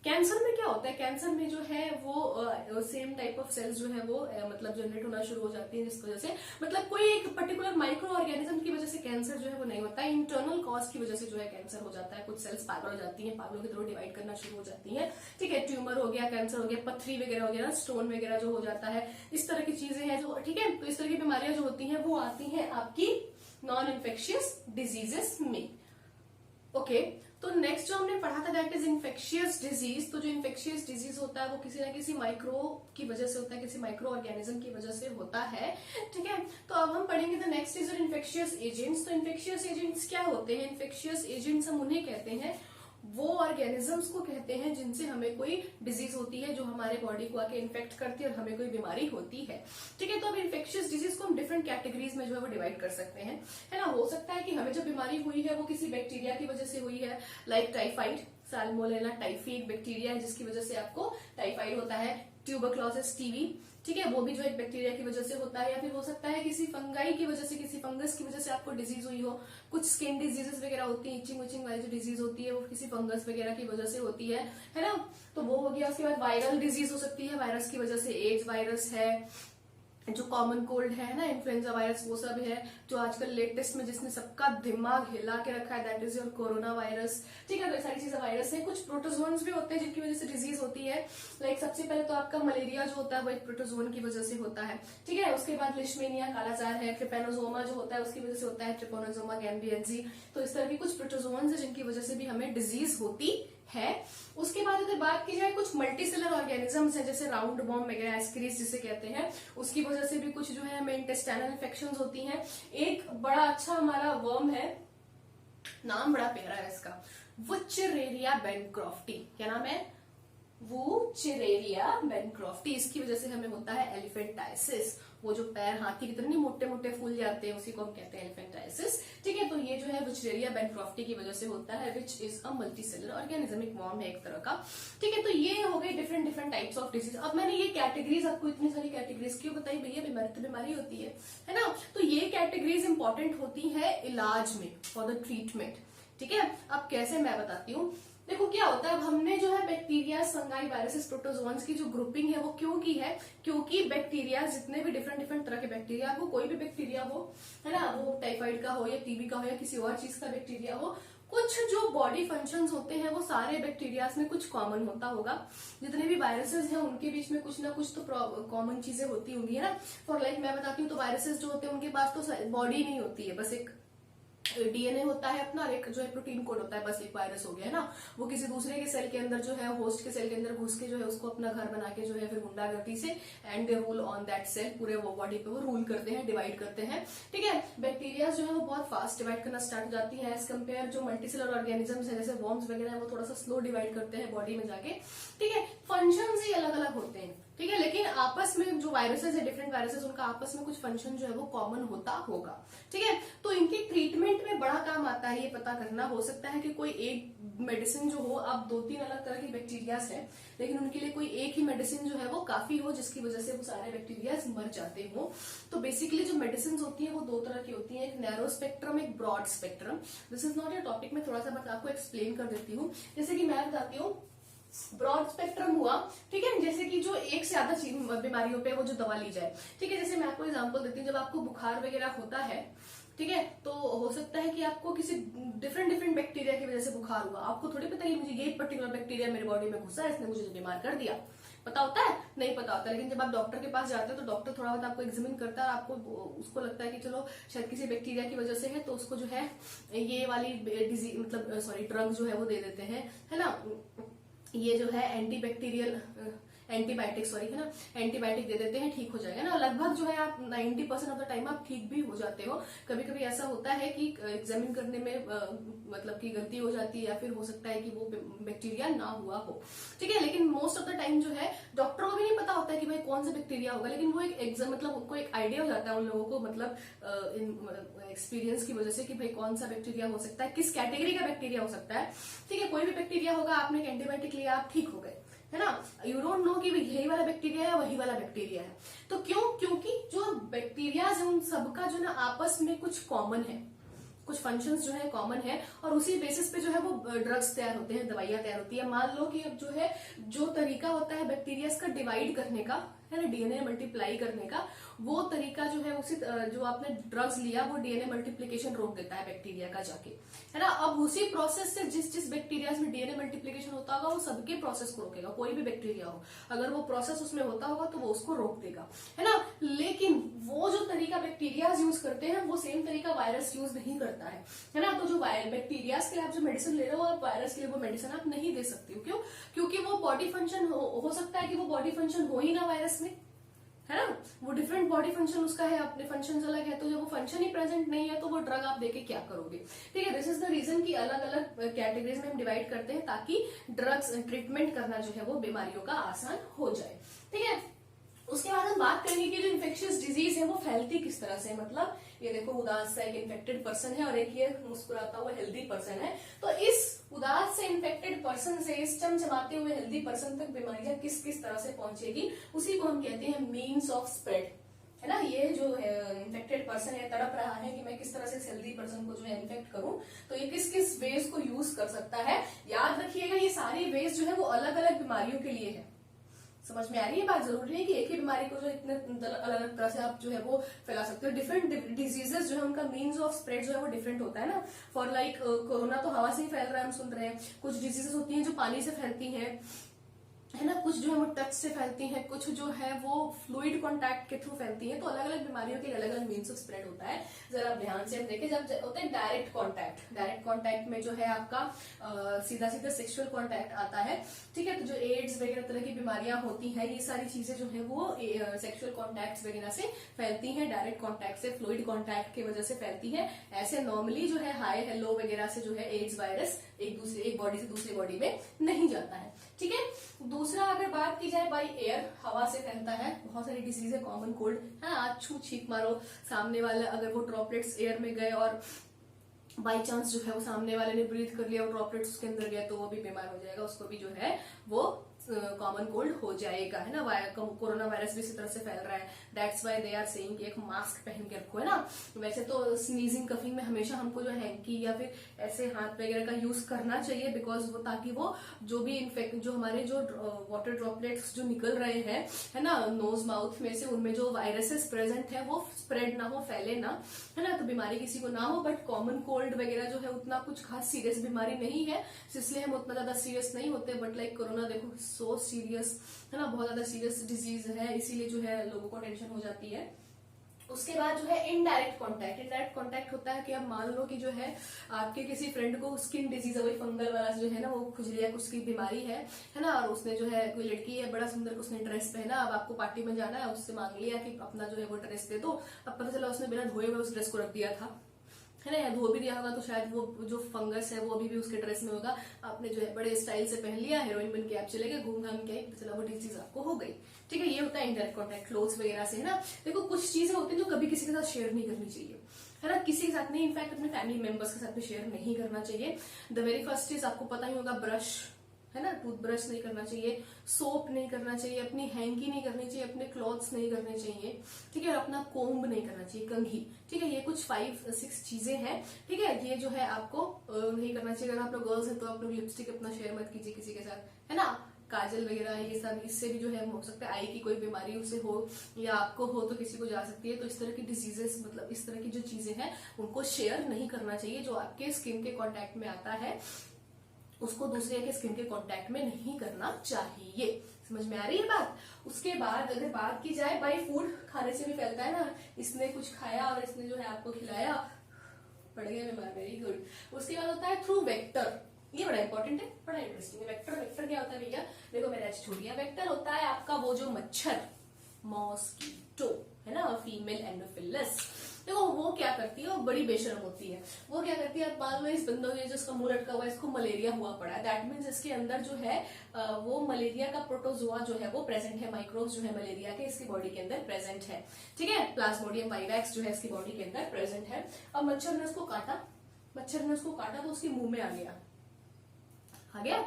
कैंसर में क्या होता है, कैंसर में जो है वो सेम टाइप ऑफ सेल्स जो है वो मतलब जनरेट होना शुरू हो जाती है, जिसकी वजह से मतलब कोई एक पर्टिकुलर माइक्रो ऑर्गेनिज्म की वजह से कैंसर जो है वो नहीं होता है, इंटरनल कॉज की वजह से जो है कैंसर हो जाता है। कुछ सेल्स पागल हो जाती हैं, पागलों की तरह डिवाइड करना शुरू हो जाती हैं। ठीक है, ट्यूमर हो गया, कैंसर हो गया, पथरी वगैरह हो गया, स्टोन वगैरह जो हो जाता है, इस तरह की चीजें हैं जो, ठीक है, तो इस तरह की बीमारियां जो होती हैं वो आती हैं आपकी नॉन इन्फेक्शियस डिजीजेस में। ओके, तो नेक्स्ट जो हमने पढ़ा था दैट इज इन्फेक्शियस डिजीज। तो जो इन्फेक्शियस डिजीज होता है वो किसी ना किसी माइक्रो की वजह से होता है, किसी माइक्रो ऑर्गेनिज्म की वजह से होता है। ठीक है, तो अब हम पढ़ेंगे the next is infectious agents. तो इन्फेक्शियस एजेंट्स क्या होते हैं? इन्फेक्शियस एजेंट्स हम उन्हें कहते हैं, वो ऑर्गेनिजम्स को कहते हैं जिनसे हमें कोई डिजीज होती है, जो हमारे बॉडी को आके इन्फेक्ट करती है और हमें कोई बीमारी होती है। ठीक है, तो अब इन्फेक्शियस डिजीज को हम डिफरेंट कैटेगरीज में जो है वो डिवाइड कर सकते हैं, है ना। हो सकता है कि हमें जो बीमारी हुई है वो किसी बैक्टीरिया की वजह से हुई है, लाइक टाइफाइड, साल्मोनेला टाइफी एक बैक्टीरिया है जिसकी वजह से आपको टाइफाइड होता है। ट्यूबरक्लोसिस, टीबी, ठीक है, वो भी जो एक बैक्टीरिया की वजह से होता है। या फिर हो सकता है किसी फंगाई की वजह से, किसी फंगस की वजह से आपको डिजीज हुई हो। कुछ स्किन डिजीजेस वगैरह होती है, इचिंग विचिंग वाली जो डिजीज होती है वो किसी फंगस वगैरह की वजह से होती है ना। तो वो हो गया। उसके बाद वायरल डिजीज हो सकती है, वायरस की वजह से, एड्स वायरस है, जो कॉमन कोल्ड है ना, इन्फ्लुएंजा वायरस, वो सब है। जो आजकल लेटेस्ट में जिसने सबका दिमाग हिला के रखा है that is your corona virus. ठीक है, तो ये सारी चीजें वायरस है। कुछ प्रोटोजोन्स भी होते हैं जिनकी वजह से डिजीज होती है, लाइक सबसे पहले तो आपका मलेरिया जो होता है वो एक प्रोटोजोन की वजह से होता है। ठीक है, उसके बाद लिशमेनिया, कालाजार है, ट्रिपेनोजोमा जो होता है उसकी वजह से होता है, ट्रिपोनोजोमा गैम्बियनजी। तो इस तरह की कुछ प्रोटोजोन्स है जिनकी वजह से भी हमें डिजीज होती है। उसके बाद अगर बात की जाए कुछ मल्टीसेलर ऑर्गेनिजम्स हैं, जैसे राउंड वॉर्म वगैरह, एस्क्रिस जिसे कहते हैं, उसकी वजह से भी कुछ जो है हमें इंटेस्टाइनल इन्फेक्शंस होती हैं। एक बड़ा अच्छा हमारा वर्म है, नाम बड़ा प्यारा है इसका, वुचरेरिया बेनक्रॉफ्टी। क्या नाम है? वुचरेरिया बेनक्रॉफ्टी। इसकी वजह से हमें होता है एलिफेंटाइसिस। वो जो पैर हाथ के कितने मोटे मोटे फूल जाते हैं, उसी को हम कहते हैं एलिफेंटाइसिस। ठीक है, तो ये जो है विचरेरिया बैनक्रॉफ्टी की वजह से होता है, which is a multicellular organism, एक वॉर्म है एक तरह का। ठीक है, तो ये हो गए different different types of disease. अब मैंने ये कैटेगरीज आपको इतनी सारी कैटेगरीज क्यों बताई, भैया बीमारी तो बीमारी होती है ना। तो ये कैटेगरीज इंपॉर्टेंट होती है इलाज में, फॉर द ट्रीटमेंट। ठीक है, अब कैसे मैं बताती हूँ। देखो क्या होता है, अब हमने जो है बैक्टीरिया, फंगाई, वायरसेस, प्रोटोजोन्स की जो ग्रुपिंग है वो क्यों की है, क्योंकि बैक्टीरिया जितने भी डिफरेंट डिफरेंट तरह के बैक्टीरिया, आपको कोई भी बैक्टीरिया हो, है ना, वो टाइफाइड का हो या टीबी का हो या किसी और चीज का बैक्टीरिया हो, कुछ जो बॉडी फंक्शंस होते हैं वो सारे बैक्टीरियाज में कुछ कॉमन होता होगा। जितने भी वायरसेस हैं उनके बीच में कुछ ना कुछ तो कॉमन चीजें होती होंगी, है ना। फॉर लाइक मैं बताती हूँ, तो वायरसेस जो होते हैं उनके पास तो बॉडी नहीं होती है, बस एक डीएनए होता है अपना, और एक जो है प्रोटीन कोड होता है, बस एक वायरस हो गया, है ना। वो किसी दूसरे के सेल के अंदर जो है, होस्ट के सेल के अंदर घुस के जो है उसको अपना घर बना के जो है फिर गुंडागर्दी से and they rule on that cell, पूरे वो बॉडी पे वो रूल करते हैं, डिवाइड करते हैं। ठीक है, बैक्टीरिया जो है वो बहुत फास्ट डिवाइड करना स्टार्ट हो जाती है एज कम्पेयर जो मल्टीसेलुलर ऑर्गेनिजम्स है, जैसे वर्म्स वगैरह है, वो थोड़ा सा स्लो डिवाइड करते हैं बॉडी में जाके। ठीक है, फंक्शन ही अलग अलग होते हैं। ठीक है, लेकिन आपस में जो वायरसेस है, डिफरेंट वायरसेस, उनका आपस में कुछ फंक्शन जो है वो कॉमन होता होगा। ठीक है, तो इनके ट्रीटमेंट में बड़ा काम आता है ये पता करना। हो सकता है कि कोई एक मेडिसिन जो हो, अब 2-3 अलग तरह की बैक्टीरियाज है, लेकिन उनके लिए कोई एक ही मेडिसिन जो है वो काफी हो, जिसकी वजह से वो सारे बैक्टीरियाज मर जाते हो। तो बेसिकली जो मेडिसिन होती है वो 2 तरह की होती है, एक नैरो स्पेक्ट्रम, एक broad spectrum. This is not your topic, में थोड़ा सा बस आपको एक्सप्लेन कर देती हूँ। जैसे कि मैं बताती हूँ, ब्रॉड स्पेक्ट्रम हुआ, ठीक है, जैसे कि जो एक से ज्यादा बीमारियों पे वो जो दवा ली जाए। ठीक है, जैसे मैं आपको एग्जांपल देती हूँ, जब आपको बुखार वगैरह होता है, ठीक है, तो हो सकता है कि आपको किसी डिफरेंट डिफरेंट बैक्टीरिया की वजह से बुखार हुआ। आपको थोड़ी पता है मुझे ये पर्टिकुलर बैक्टीरिया मेरे बॉडी में घुसा है, इसने मुझे बीमार कर दिया। पता होता है? नहीं पता होता। लेकिन जब आप डॉक्टर के पास जाते हो तो डॉक्टर थोड़ा बहुत आपको एग्जामिन करता है, और आपको उसको लगता है कि चलो शायद किसी बैक्टीरिया की वजह से है, तो उसको जो है ये वाली डिजीज, मतलब सॉरी, ड्रग जो है वो दे देते हैं, है ना। ये जो है एंटीबैक्टीरियल एंटीबायोटिक, सॉरी, है ना, एंटीबायोटिक दे देते हैं, ठीक हो जाएगा ना। लगभग जो है आप 90% ऑफ द टाइम आप ठीक भी हो जाते हो। कभी कभी ऐसा होता है कि एग्जामिन करने में मतलब कि गलती हो जाती है, या फिर हो सकता है कि वो बैक्टीरिया ना हुआ हो। ठीक है, लेकिन मोस्ट ऑफ द टाइम जो है डॉक्टरों को भी नहीं पता होता है कि भाई कौन सा बैक्टीरिया होगा, लेकिन वो एक एग्जाम, मतलब उनको एक आइडिया हो जाता है उन लोगों को, मतलब एक्सपीरियंस की वजह से, कि भाई कौन सा बैक्टीरिया हो सकता है, किस कैटेगरी का बैक्टीरिया हो सकता है। ठीक है, कोई भी बैक्टीरिया होगा, आपने एक एंटीबायोटिक लिया, आप ठीक हो गए, है ना। यू डोंट नो कि यही वाला बैक्टीरिया है वही वाला बैक्टीरिया है। तो क्यों? क्योंकि जो बैक्टीरिया है उन सबका जो ना आपस में कुछ कॉमन है, कुछ फंक्शंस जो है कॉमन है, और उसी बेसिस पे जो है वो ड्रग्स तैयार होते हैं, दवाइयां तैयार होती है। मान लो कि अब जो है जो तरीका होता है बैक्टीरिया का डिवाइड करने का, है ना, डीएनए मल्टीप्लाई करने का, वो तरीका जो है उसी जो आपने ड्रग्स लिया वो डीएनए मल्टीप्लिकेशन रोक देता है बैक्टीरिया का जाके, है ना। अब उसी प्रोसेस से जिस जिस बैक्टीरिया में डीएनए मल्टीप्लिकेशन होता होगा वो सबके प्रोसेस को रोकेगा। कोई भी बैक्टीरिया हो, अगर वो प्रोसेस उसमें होता होगा तो वो उसको रोक देगा, है ना। लेकिन वो जो तरीका बैक्टीरिया यूज करते हैं वो सेम तरीका वायरस यूज नहीं करता है ना। तो जो बैक्टीरिया के लिए आप जो मेडिसिन ले रहे हो, आप वायरस के लिए वो मेडिसिन आप नहीं दे सकते हो। क्यों? क्योंकि वो बॉडी फंक्शन हो सकता है कि वो बॉडी फंक्शन हो ही ना वायरस में, है ना। वो डिफरेंट बॉडी फंक्शन उसका है, अपने फंक्शन अलग है, तो जब वो फंक्शन ही प्रेजेंट नहीं है तो वो ड्रग आप देके क्या करोगे। ठीक है, दिस इज द रीजन कि अलग अलग कैटेगरीज में हम डिवाइड करते हैं, ताकि ड्रग्स ट्रीटमेंट करना जो है वो बीमारियों का आसान हो जाए। ठीक है, उसके बाद हम बात करेंगे कि जो इन्फेक्शियस डिजीज है वो फैलती किस तरह से। मतलब ये देखो, उदास सा एक इन्फेक्टेड पर्सन है और एक ये मुस्कुराता हुआ हेल्दी पर्सन है। तो इस उदास से इन्फेक्टेड पर्सन से इस चमचमाते हुए हेल्दी पर्सन तक बीमारियां किस किस तरह से पहुंचेगी, उसी को हम कहते हैं मीन्स ऑफ स्प्रेड, है ना। ये जो इन्फेक्टेड पर्सन है तड़प रहा है कि मैं किस तरह से इस हेल्दी पर्सन को जो है इन्फेक्ट करूं, तो ये किस किस वेज को यूज कर सकता है। याद रखिएगा, ये सारी वेज जो है वो अलग अलग बीमारियों के लिए है। समझ में आ रही है बात? जरूरी है कि एक ही बीमारी को जो इतने अलग अलग तरह से आप जो है वो फैला सकते हो। डिफरेंट डिजीजेस जो है उनका मीन्स ऑफ स्प्रेड जो है वो डिफरेंट होता है ना। फॉर लाइक कोरोना तो हवा से ही फैल रहा है, हम सुन रहे हैं। कुछ डिजीजेस होती हैं जो पानी से फैलती हैं, है ना, कुछ जो है वो टच से फैलती हैं, कुछ जो है वो फ्लूइड कांटेक्ट के थ्रू फैलती हैं। तो अलग अलग बीमारियों के लिए अलग अलग मीन्स ऑफ स्प्रेड होता है। जरा ध्यान से हम देखें, जब होता है डायरेक्ट कांटेक्ट में जो है आपका सीधा सीधा सेक्सुअल कांटेक्ट आता है। ठीक है, तो जो एड्स वगैरह तरह की बीमारियां होती हैं, ये सारी चीजें जो है वो सेक्सुअल कॉन्टैक्ट वगैरह से फैलती हैं, डायरेक्ट कॉन्टैक्ट से, फ्लूइड कॉन्टैक्ट की वजह से फैलती है। ऐसे नॉर्मली जो है हाई हेलो वगैरह से जो है एड्स वायरस एक बॉडी से दूसरी बॉडी में नहीं जाता है। ठीक है, दूसरा अगर बात की जाए बाई एयर, हवा से फैलता है, बहुत सारी डिजीज है, कॉमन कोल्ड है ना, आज छू छींक मारो सामने वाला, अगर वो ड्रॉपलेट्स एयर में गए और बाई चांस जो है वो सामने वाले ने ब्रीथ कर लिया और ड्रॉपलेट्स उसके अंदर गया तो वो भी बीमार हो जाएगा, उसको भी जो है वो कॉमन कोल्ड हो जाएगा, है ना। कोरोना वायरस भी इसी तरह से फैल रहा है, that's why they are saying कि एक मास्क पहन के रखो, है ना। वैसे तो स्नीजिंग कफिंग में हमेशा हमको जो हैंकी या फिर ऐसे हाथ वगैरह का यूज करना चाहिए, बिकॉज वो ताकि वो जो भी इन्फेक्ट जो हमारे जो वाटर ड्रॉपलेट्स जो निकल रहे हैं, है ना, नोज माउथ में से, उनमें जो वायरसेस प्रेजेंट है वो स्प्रेड ना हो, फैले ना, है ना, तो बीमारी किसी को ना हो। बट कॉमन कोल्ड वगैरह जो है उतना कुछ खास सीरियस बीमारी नहीं है, इसलिए हम उतना ज्यादा सीरियस नहीं होते। बट लाइक कोरोना देखो सो सीरियस, है ना, बहुत ज्यादा सीरियस डिजीज है, इसीलिए जो है लोगों को टेंशन हो जाती है। उसके बाद जो है इनडायरेक्ट कांटेक्ट, इनडायरेक्ट कांटेक्ट होता है कि अब मान लो कि जो है आपके किसी फ्रेंड को स्किन डिजीज है, वही फंगल वाला जो है ना, वो खुजली या कुछ की बीमारी है ना, और उसने जो है कोई लड़की है बड़ा सुंदर, उसने ड्रेस पहना, अब आपको पार्टी में जाना है, उससे मांग लिया कि अपना जो है वो ड्रेस दे दो, अब पता चला उसने बिना धोए हुए उस ड्रेस को रख दिया था, है ना, या धो भी दिया होगा तो शायद वो जो फंगस है वो अभी भी उसके ड्रेस में होगा, आपने जो है बड़े स्टाइल से पहन लिया, हीरोइन बन के आप चले गए, घूम घाम के तो चला वो डिजीज आपको हो गई, ठीक है। ये होता है इनडायरेक्ट कॉन्टेक्ट क्लोथ्स वगैरह से, है ना। देखो कुछ चीजें होती है जो कभी किसी के साथ शेयर नहीं करनी चाहिए, है ना, किसी के साथ नहीं, इनफैक्ट अपने फैमिली मेंबर्स के साथ भी शेयर नहीं करना चाहिए। द वेरी फर्स्ट चीज आपको पता ही होगा, ब्रश, है ना, टूथब्रश नहीं करना चाहिए, सोप नहीं करना चाहिए, अपनी हैंकी नहीं करनी चाहिए, अपने क्लॉथ्स नहीं करने चाहिए, ठीक है, और अपना कोम्ब नहीं करना चाहिए, कंघी, ठीक है। ये कुछ 5-6 चीजें हैं, ठीक है, ये जो है आपको नहीं करना चाहिए। अगर आप लोग गर्ल्स हैं तो आप लोग लिपस्टिक अपना शेयर मत कीजिए किसी के साथ, है ना, काजल वगैरह ये सब, इससे भी जो है हो सकता है आई की कोई बीमारी उसे हो या आपको हो तो किसी को जा सकती है। तो इस तरह की डिजीजेस, मतलब इस तरह की जो चीजें हैं उनको शेयर नहीं करना चाहिए, जो आपके स्किन के कॉन्टेक्ट में आता है उसको दूसरे के स्किन के कांटेक्ट में नहीं करना चाहिए। समझ में आ रही है बात। उसके बाद अगर बात की जाए बाई फूड, खाने से भी फैलता है ना, इसने कुछ खाया और इसने जो है आपको खिलाया, पड़ गया बीमार, वेरी गुड। उसके बाद होता है थ्रू वेक्टर, ये बड़ा इंपॉर्टेंट है, बड़ा इंटरेस्टिंग है। वेक्टर, वेक्टर क्या होता है भैया, देखो मैंने आज छोड़ दिया। वेक्टर होता है आपका वो जो मच्छर, मॉस्किटो, है ना, फीमेल एंडोफिलस। देखो वो क्या करती है, वो बड़ी बेशरम होती है। वो क्या करती है, मान लो इस बंदों ने जो इसका मुंह लटका हुआ है, इसको मलेरिया हुआ पड़ा है, दैट मीन्स इसके अंदर जो है वो मलेरिया का प्रोटोजोआ जो है वो प्रेजेंट है, माइक्रोब्स जो है मलेरिया के इसकी बॉडी के अंदर प्रेजेंट है, ठीक है। प्लाज्मोडियम वाइवैक्स जो है इसकी बॉडी के अंदर प्रेजेंट है। अब मच्छर ने उसको काटा, तो उसके मुंह में आ गया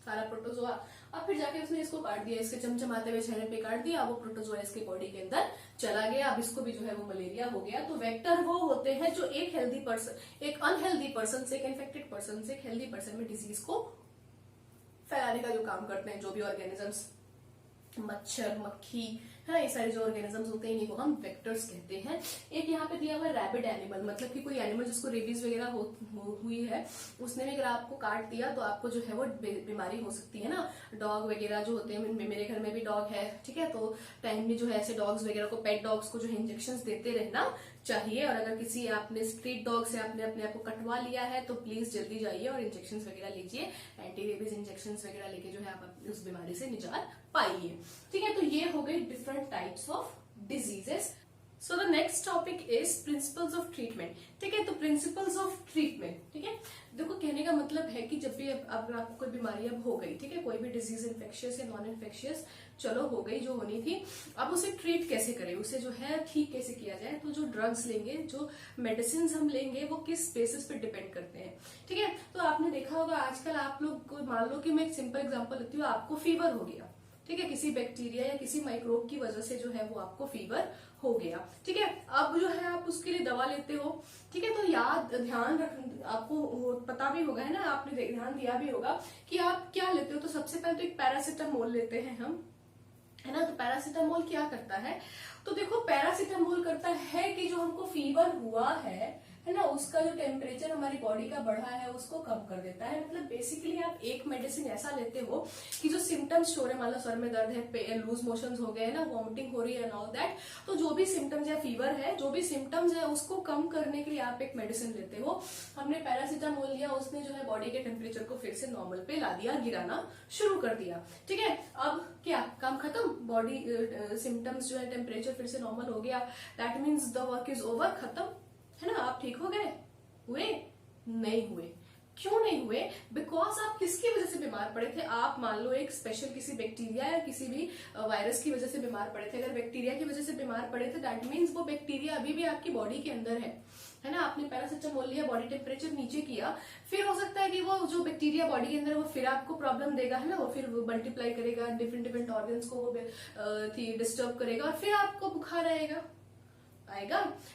सारा प्रोटोजोआ। अब फिर जाके उसने इसको काट दिया, इसके चमचमाते हुए चेहरे पे काट दिया, वो प्रोटोजोआ इसके बॉडी के अंदर चला गया, अब इसको भी जो है वो मलेरिया हो गया। तो वेक्टर वो होते हैं जो एक हेल्दी पर्सन, एक अनहेल्दी पर्सन से, एक इन्फेक्टेड पर्सन से एक हेल्दी पर्सन में डिजीज को फैलाने का जो काम करते हैं, जो भी ऑर्गेनिजम्स, मच्छर, मक्खी, है, ये सारे जो ऑर्गेनिजम्स होते हैं इन्हीं को हम वेक्टर्स कहते हैं। एक यहाँ पे दिया हुआ है रैबिड एनिमल, मतलब कि कोई एनिमल जिसको रेबीज वगैरह हुई है, उसने भी अगर आपको काट दिया तो आपको जो है वो बीमारी हो सकती है ना। डॉग वगैरह जो होते हैं, मेरे घर में भी डॉग है, ठीक है, तो टाइमली जो है ऐसे डॉग्स वगैरह को, पेट डॉग्स को जो है इंजेक्शन देते रहना चाहिए। और अगर किसी आपने स्ट्रीट डॉग से आपने अपने आप को कटवा लिया है तो प्लीज जल्दी जाइए और इंजेक्शन वगैरह लीजिए, एंटी रेबीज इंजेक्शन वगैरह लेके जो है आप उस बीमारी से निजात पाइए, ठीक है। तो ये हो गई different types of diseases. So the next topic is principles of treatment, ठीक है। तो प्रिंसिपल्स ऑफ ट्रीटमेंट, ठीक है, देखो कहने का मतलब है कि जब भी अब आपको कोई बीमारी अब हो गई, ठीक है, कोई भी डिजीज इन्फेक्शियस या नॉन इन्फेक्शियस, चलो हो गई जो होनी थी, अब उसे ट्रीट कैसे करें, उसे जो है ठीक कैसे किया जाए। तो जो ड्रग्स लेंगे, जो मेडिसिन हम लेंगे, वो किस बेसिस पे डिपेंड करते हैं, ठीक है। तो आपने देखा होगा आजकल आप लोग को, मान लो कि मैं एक सिंपल एग्जांपल देती हूँ, आपको फीवर हो गया, ठीक है, किसी बैक्टीरिया या किसी माइक्रोब की वजह से जो है वो आपको फीवर हो गया, ठीक है। अब जो है आप उसके लिए दवा लेते हो, ठीक है, तो ध्यान रख, आपको पता भी होगा, है ना, आपने ध्यान दिया भी होगा कि आप क्या लेते हो। तो सबसे पहले तो एक पैरासिटामोल लेते हैं हम, है ना। तो पैरासिटामोल क्या करता है, तो देखो पैरासिटामोल करता है कि जो हमको फीवर हुआ है ना, उसका जो टेम्परेचर हमारी बॉडी का बढ़ा है उसको कम कर देता है। मतलब बेसिकली आप एक मेडिसिन ऐसा लेते हो कि जो सिम्टम्स हो रहे, मान लो सर में दर्द है, लूज मोशंस हो गए ना, वॉमिटिंग हो रही है एंड ऑल दैट, तो जो भी सिम्टम्स या फीवर है, जो भी सिम्टम्स है उसको कम करने के लिए आप एक मेडिसिन लेते हो। हमने पैरासिटामोल लिया, उसने जो है बॉडी के टेम्परेचर को फिर से नॉर्मल पे ला दिया, गिराना शुरू कर दिया, ठीक है। अब क्या काम खत्म, बॉडी सिम्टम्स जो है, टेम्परेचर फिर से नॉर्मल हो गया, that means the work is over, खत्म, है ना, आप ठीक हो गए, हुए नहीं हुए, क्यों नहीं हुए? बिकॉज आप किसकी वजह से बीमार पड़े थे? आप मान लो एक स्पेशल किसी बैक्टीरिया या किसी भी वायरस की वजह से बीमार पड़े थे। अगर बैक्टीरिया की वजह से बीमार पड़े थे, दैट मीन्स वो बैक्टीरिया अभी भी आपकी बॉडी के अंदर है ना। आपने पैरासिटामोल लिया, बॉडी टेम्परेचर नीचे किया, फिर हो सकता है कि वो जो बैक्टीरिया बॉडी के अंदर है वो फिर आपको प्रॉब्लम देगा, है ना। वो फिर मल्टीप्लाई करेगा, डिफरेंट डिफरेंट ऑर्गन्स को वो डिस्टर्ब करेगा और फिर आपको बुखार आएगा।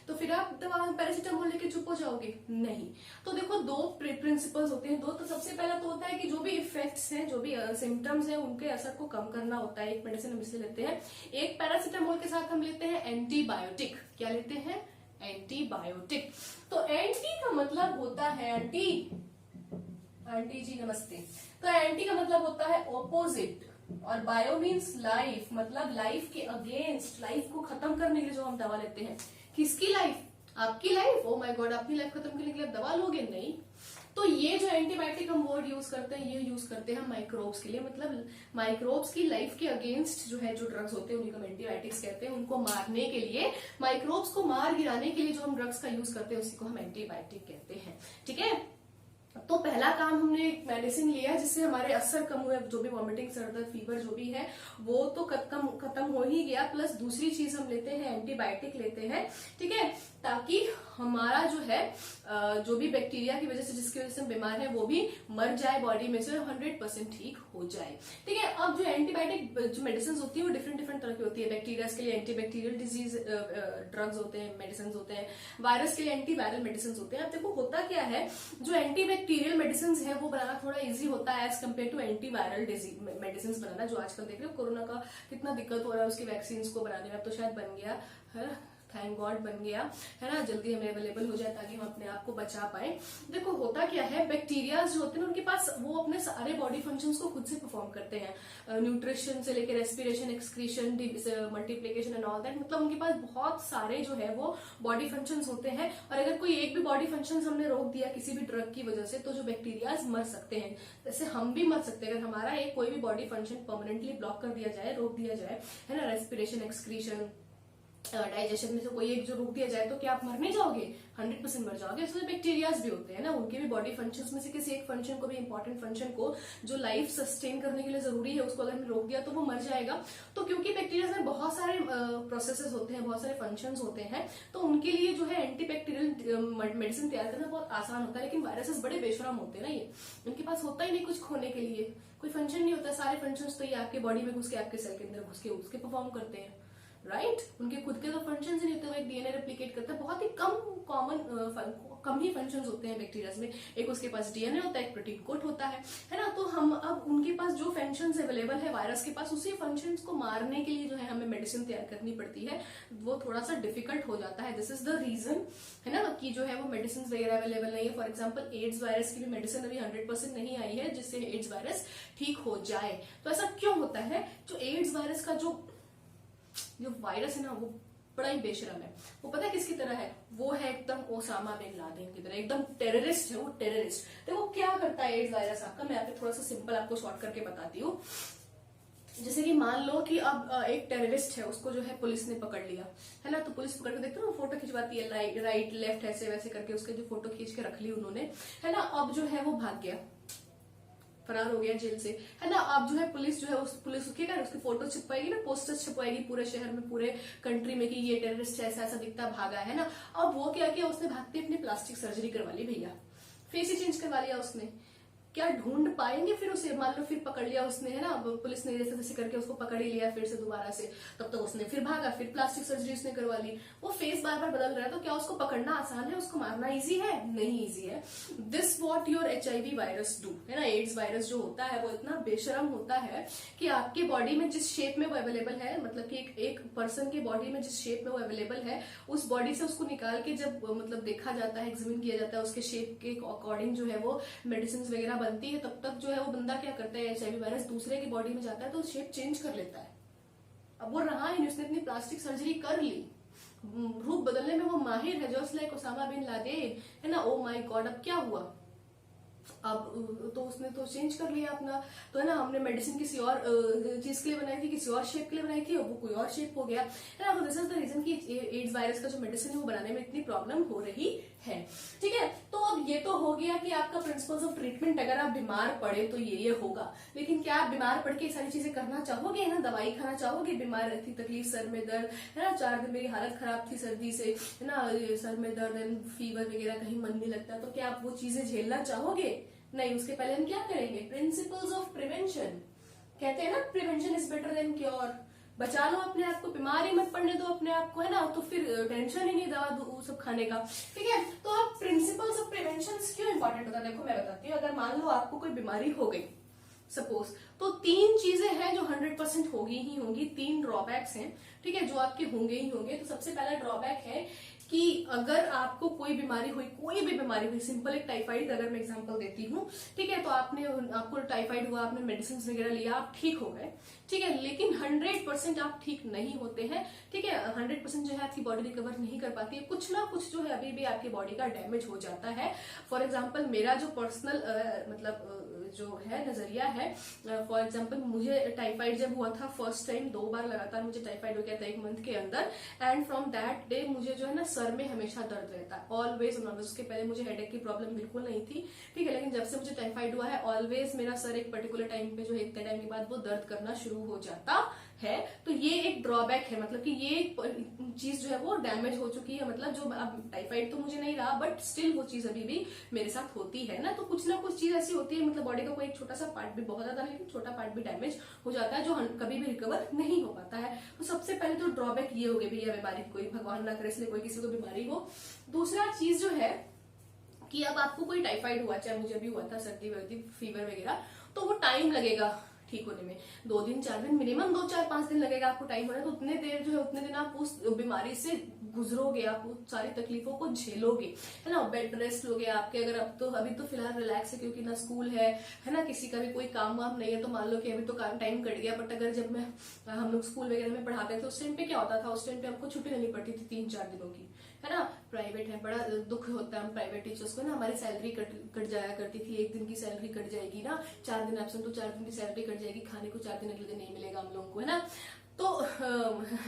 तो फिर आप दवा पैरासिटामोल लेके चुप हो जाओगे? नहीं। तो देखो दो प्रिंसिपल्स होते हैं। दो तो सबसे पहला तो होता है कि जो भी इफेक्ट्स हैं, जो भी सिम्टम्स हैं, उनके असर को कम करना होता है। एक मेडिसिन हम इसलिए लेते हैं, एक पैरासिटामोल के साथ हम लेते हैं एंटीबायोटिक। क्या लेते हैं? एंटीबायोटिक। तो एंटी का मतलब होता है आंटी जी नमस्ते। तो एंटी का मतलब होता है ऑपोजिट, और बायो मीन्स लाइफ, मतलब लाइफ के अगेंस्ट, लाइफ को खत्म करने के लिए जो हम दवा लेते हैं। किसकी लाइफ? आपकी लाइफ। ओ माय गॉड, अपनी लाइफ खत्म करने के लिए आप दवा लोगे? नहीं। तो ये जो एंटीबायोटिक हम वर्ड यूज करते हैं, ये यूज करते हैं माइक्रोब्स के लिए, मतलब माइक्रोब्स की लाइफ के अगेंस्ट जो है, जो ड्रग्स होते हैं उन्हीं को एंटीबायोटिक्स कहते हैं। उनको मारने के लिए, माइक्रोब्स को मार गिराने के लिए जो हम ड्रग्स का यूज करते हैं उसी को हम एंटीबायोटिक कहते हैं। ठीक है। तो पहला काम, हमने एक मेडिसिन लिया जिससे हमारे असर कम हुए, जो भी वॉमिटिंग, सर दर्द, फीवर जो भी है वो तो खत्म हो ही गया। प्लस दूसरी चीज हम लेते हैं एंटीबायोटिक लेते हैं, ठीक है, ताकि हमारा जो है जो भी बैक्टीरिया की वजह से, जिसकी वजह से हम बीमार है, वो भी मर जाए बॉडी में से, 100% ठीक हो जाए। ठीक है। अब जो एंटीबायोटिक जो मेडिसिन होती है वो डिफरेंट डिफरेंट तरह की होती है। बैक्टीरिया के लिए एंटीबैक्टीरियल डिजीज ड्रग्स होते हैं, मेडिसिन होते हैं। वायरस के लिए एंटीवायरल मेडिसिन होते हैं। अब देखो होता क्या है, जो एंटीबैक्टीरियल मेडिसिन है वो बनाना थोड़ा इजी होता है as compare to antiviral medicine बनाना। जो आजकल देख रहे हो कोरोना का कितना दिक्कत हो रहा है उसकी वैक्सीन को बनाने में। अब तो शायद बन गया है, थैंक गॉड बन गया है ना, जल्दी हमें अवेलेबल हो जाए ताकि हम अपने आप को बचा पाए। देखो होता क्या है, बैक्टीरिया जो होते हैं उनके पास वो अपने सारे बॉडी फंक्शंस को खुद से परफॉर्म करते हैं। न्यूट्रिशन से लेकर respiration, excretion, multiplication and all that, मतलब उनके पास बहुत सारे जो है वो बॉडी फंक्शंस होते हैं। और अगर कोई एक भी बॉडी फंक्शन हमने रोक दिया किसी भी ड्रग की वजह से, तो जो बैक्टीरियाज मर सकते हैं। जैसे हम भी मर सकते हैं अगर हमारा एक कोई भी बॉडी फंक्शन परमानेंटली ब्लॉक कर दिया जाए, रोक दिया जाए, है ना। रेस्पिरेशन, एक्सक्रीशन, डाइजेशन में से कोई एक जो रोक दिया जाए, तो क्या आप मर नहीं जाओगे? 100% मर जाओगे। इसलिए बैक्टीरियाज भी होते हैं ना, उनके भी बॉडी फंक्शंस में से किसी एक फंक्शन को भी, इंपॉर्टेंट फंक्शन को जो लाइफ सस्टेन करने के लिए जरूरी है, उसको अगर हमने रोक दिया तो वो मर जाएगा। तो क्योंकि बैक्टीरिया में बहुत सारे प्रोसेसेस होते हैं, बहुत सारे फंक्शंस होते हैं, तो उनके लिए जो है एंटीबैक्टीरियल मेडिसिन तैयार करना बहुत आसान होता है। लेकिन वायरसेस बड़े बेशरम होते हैं ना, ये उनके पास होता ही नहीं कुछ खोने के लिए, कोई फंक्शन नहीं होता। सारे फंक्शंस तो ये आपके बॉडी में घुस के, आपके सेल के अंदर घुस के उसके परफॉर्म करते हैं, राइट। उनके खुद के तो फंक्शन ही नहीं होते। वो एक डीएनए रेप्लिकेट करता है, बहुत ही कम ही फंक्शंस होते हैं बैक्टीरिया में। एक उसके पास डीएनए होता है, एक प्रोटीन कोट होता है ना। तो हम अब उनके पास जो फंक्शंस अवेलेबल है वायरस के पास, उसी फंक्शंस को मारने के लिए जो है हमें मेडिसिन तैयार करनी पड़ती है। वो थोड़ा सा डिफिकल्ट हो जाता है। दिस इज द रीजन, है ना, कि जो है वो मेडिसिन वगैरह अवेलेबल नहीं है। फॉर एग्जाम्पल एड्स वायरस की भी मेडिसिन अभी 100% नहीं आई है जिससे एड्स वायरस ठीक हो जाए। तो ऐसा क्यों होता है? जो एड्स वायरस का जो वायरस है ना, वो बड़ा ही बेशरम है। वो पता है किसकी तरह है? वो है एकदम ओसामा बिन लादेन की तरह, एकदम टेररिस्ट है वो, टेररिस्ट। देखो क्या करता है एड्स वायरस आपका, मैं आपको थोड़ा सा सिंपल आपको शॉर्ट करके बताती हूँ। जैसे कि मान लो कि अब एक टेररिस्ट है, उसको जो है पुलिस ने पकड़ लिया, है ना। तो पुलिस पकड़ के देखते हो फोटो खिंचवाती है, राइट लेफ्ट ऐसे वैसे करके उसके जो फोटो खींच के रख ली उन्होंने, है ना। अब जो है वो भाग गया, फरार हो गया जेल से, है ना। अब जो है पुलिस जो है पुलिस उसकी फोटो छिपवाएगी ना, पोस्टर्स छिपवाएगी पूरे शहर में, पूरे कंट्री में कि ये टेररिस्ट ऐसा ऐसा दिखता भागा है ना। अब वो क्या किया उसने, भागते अपनी प्लास्टिक सर्जरी करवा ली भैया, फेस ही चेंज करवा लिया उसने। क्या ढूंढ पाएंगे फिर उसे? मान लो फिर पकड़ लिया उसने, है ना, पुलिस ने जैसे तैसे करके उसको पकड़ ही लिया फिर से दोबारा से, तब तक उसने फिर भागा, फिर प्लास्टिक सर्जरी उसने करवा ली। वो फेस बार बार बदल रहा है, तो क्या उसको पकड़ना आसान है? उसको मारना इजी है? नहीं इजी है। This what your HIV virus do, है ना। एड्स वायरस जो होता है वो इतना बेशरम होता है कि आपके बॉडी में जिस शेप में वो अवेलेबल है, मतलब कि एक पर्सन के बॉडी में जिस शेप में वो अवेलेबल है, उस बॉडी से उसको निकाल के जब मतलब देखा जाता है, एग्जामिन किया जाता है, उसके शेप के अकॉर्डिंग जो है वो मेडिसिन वगैरह बनती है, तब तक जो है वो बंदा क्या करता है, HIV वायरस दूसरे की बॉडी में जाता है तो शेप चेंज कर लेता है। अब वो रहा ही नहीं, उसने अपनी प्लास्टिक सर्जरी कर ली, रूप बदलने में वो माहिर है, just like Osama bin Laden, है ना। ओ माय गॉड, अब क्या हुआ? अब तो उसने तो चेंज कर लिया अपना, तो है ना, हमने मेडिसिन किसी और चीज के लिए बनाई थी, किसी और शेप के लिए बनाई थी, और वो कोई और शेप हो गया है ना। तो दिस इज द रीजन कि एड्स वायरस का जो मेडिसिन है वो बनाने में इतनी प्रॉब्लम हो रही है। ठीक है, तो अब ये तो हो गया कि आपका प्रिंसिपल्स ऑफ ट्रीटमेंट, अगर आप बीमार पड़े तो ये होगा, लेकिन क्या आप बीमार पड़ के ये सारी चीजें करना चाहोगे ना, दवाई खाना चाहोगे? बीमार रहती, तकलीफ, सर में दर्द है ना, 4 दिन मेरी हालत खराब थी सर्दी से है ना, सर में दर्द, फीवर वगैरह, कहीं मन नहीं लगता, तो क्या आप वो चीजें झेलना चाहोगे? नहीं। उसके पहले हम क्या करेंगे? प्रिंसिपल्स ऑफ प्रिवेंशन, कहते हैं ना prevention is better than cure. बचा लो अपने आप को, बीमार ही मत पड़ने दो अपने आप को, है ना, तो फिर टेंशन ही नहीं दवा सब खाने का। ठीक है, तो अब प्रिंसिपल्स ऑफ प्रिवेंशन क्यों इंपॉर्टेंट होता है? देखो मैं बताती हूँ, अगर मान लो आपको कोई बीमारी हो गई सपोज, तो 3 चीजें हैं जो 100% होगी ही होंगी, 3 ड्रॉबैक्स हैं, ठीक है, जो आपके होंगे ही होंगे। तो सबसे पहला ड्रॉबैक है कि अगर आपको कोई बीमारी हुई, कोई भी बीमारी हुई, सिंपल एक टाइफाइड अगर मैं एग्जांपल देती हूँ, ठीक है, तो आपको टाइफाइड हुआ, आपने मेडिसिन वगैरह लिया, आप ठीक हो गए, ठीक है, लेकिन 100% आप ठीक नहीं होते हैं। ठीक है, 100% जो है आपकी बॉडी रिकवर नहीं कर पाती है, कुछ ना कुछ जो है अभी भी आपकी बॉडी का डैमेज हो जाता है। फॉर एग्जाम्पल मेरा जो पर्सनल मतलब जो है नजरिया है, फॉर एग्जाम्पल मुझे टाइफाइड जब हुआ था फर्स्ट टाइम, 2 बार लगातार मुझे टाइफाइड हो गया था 1 मंथ के अंदर, एंड फ्रॉम दैट डे मुझे जो है ना सर में हमेशा दर्द रहता है, ऑलवेज ऑलवेज। उसके पहले मुझे हेडेक की प्रॉब्लम बिल्कुल नहीं थी, ठीक है, लेकिन जब से मुझे टाइफाइड हुआ है ऑलवेज मेरा सर एक पर्टिकुलर टाइम पे जो है, इतने टाइम के बाद वो दर्द करना शुरू हो जाता है। तो ये एक ड्रॉबैक है, मतलब कि ये चीज जो है वो डैमेज हो चुकी है, मतलब जो अब टाइफाइड तो मुझे नहीं रहा, बट स्टिल वो चीज अभी भी मेरे साथ होती है ना। तो कुछ ना कुछ चीज ऐसी होती है, मतलब बॉडी का कोई एक छोटा सा पार्ट भी, बहुत ज्यादा लेकिन छोटा पार्ट भी डैमेज हो जाता है, जो कभी भी रिकवर नहीं हो पाता है। तो सबसे पहले तो ड्रॉबैक ये हो गया भैया, बीमारी कोई भगवान ना करे इसलिए कोई किसी को बीमारी हो। दूसरा चीज जो है कि अब आपको कोई टाइफाइड हुआ, चाहे मुझे भी हुआ था, सर्दी वर्दी फीवर वगैरह, तो वो टाइम लगेगा ठीक होने में, 2 दिन 4 दिन, मिनिमम 2 4 5 दिन लगेगा आपको टाइम होने। तो उतने देर जो है उतने दिन आप उस बीमारी से गुजरोगे, आप उस सारी तकलीफों को झेलोगे, है ना, बेड रेस्ट लोगे आपके। अगर अब तो अभी तो फिलहाल रिलैक्स है क्योंकि ना स्कूल है ना, किसी का भी कोई काम वाम नहीं है, तो मान लो कि अभी तो टाइम कट गया। बट अगर जब हम लोग स्कूल वगैरह में पढ़ाते थे उस टाइम पे क्या होता था, उस टाइम पे हमको छुट्टी लेनी पड़ती थी 3-4 दिनों की, है ना। प्राइवेट है, बड़ा दुख होता है हम प्राइवेट टीचर्स को ना, हमारी सैलरी कट जाया करती थी, 1 दिन की सैलरी कट जाएगी ना, 4 दिन एब्सेंट तो 4 दिन की सैलरी कट जाएगी, खाने को 4 दिन अगले दिन नहीं मिलेगा हम लोगों को, है ना। तो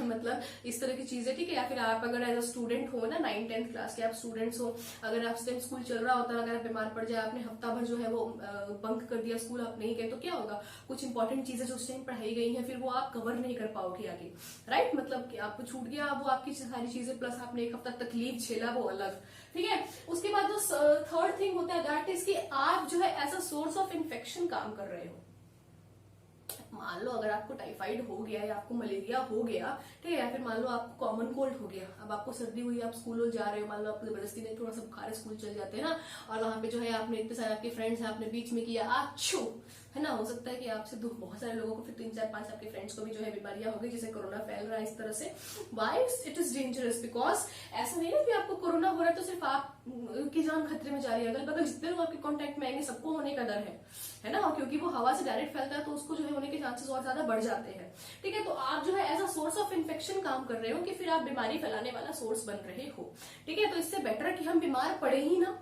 मतलब इस तरह की चीजें, ठीक है। या फिर आप अगर एज अ स्टूडेंट हो ना, 9th-10th क्लास के आप स्टूडेंट्स हो, अगर आप टाइम स्कूल चल रहा होता है, अगर आप बीमार पड़ जाए, आपने हफ्ता भर जो है वो बंक कर दिया, स्कूल आप नहीं गए, तो क्या होगा, कुछ इंपॉर्टेंट चीजें जो उस टाइम पढ़ाई गई हैं फिर वो आप कवर नहीं कर पाओगे आगे, राइट। मतलब कि आपको छूट गया वो आपकी सारी चीजें, प्लस आपने 1 हफ्ता तकलीफ झेला वो अलग, ठीक है। उसके बाद जो थर्ड थिंग होता है दैट इज कि आप जो है as a source of infection काम कर रहे हो। मान लो अगर आपको टाइफाइड हो गया या आपको मलेरिया हो गया, ठीक है, या फिर मान लो आपको कॉमन कोल्ड हो गया, अब आपको सर्दी हुई, आप स्कूल जा रहे हो, मान लो आपको जबरदस्ती नहीं, थोड़ा सा बुखार है, स्कूल चल जाते हैं ना, और वहां पे जो है आपने इतने सारे आपके फ्रेंड्स हैं, आपने बीच में किया आच्छू, है ना, हो सकता है कि आपसे बहुत सारे लोगों को, फिर 3-4-5 आपके फ्रेंड्स को भी जो है बीमारियां हो गई, जैसे कोरोना फैल रहा है इस तरह से। Why it is dangerous? Because ऐसा नहीं है कि आपको कोरोना हो रहा है तो सिर्फ आप की जान खतरे में जा रही है, अगल बगल जितने लोग आपके कांटेक्ट में आएंगे सबको होने का डर है ना, क्योंकि वो हवा से डायरेक्ट फैलता है तो उसको जो है होने के चांसेस और ज्यादा बढ़ जाते हैं, ठीक है। तो आप जो है as a source of infection काम कर रहे हो, कि फिर आप बीमारी फैलाने वाला सोर्स बन रहे हो, ठीक है। तो इससे बेटर है कि हम बीमार पड़े ही ना,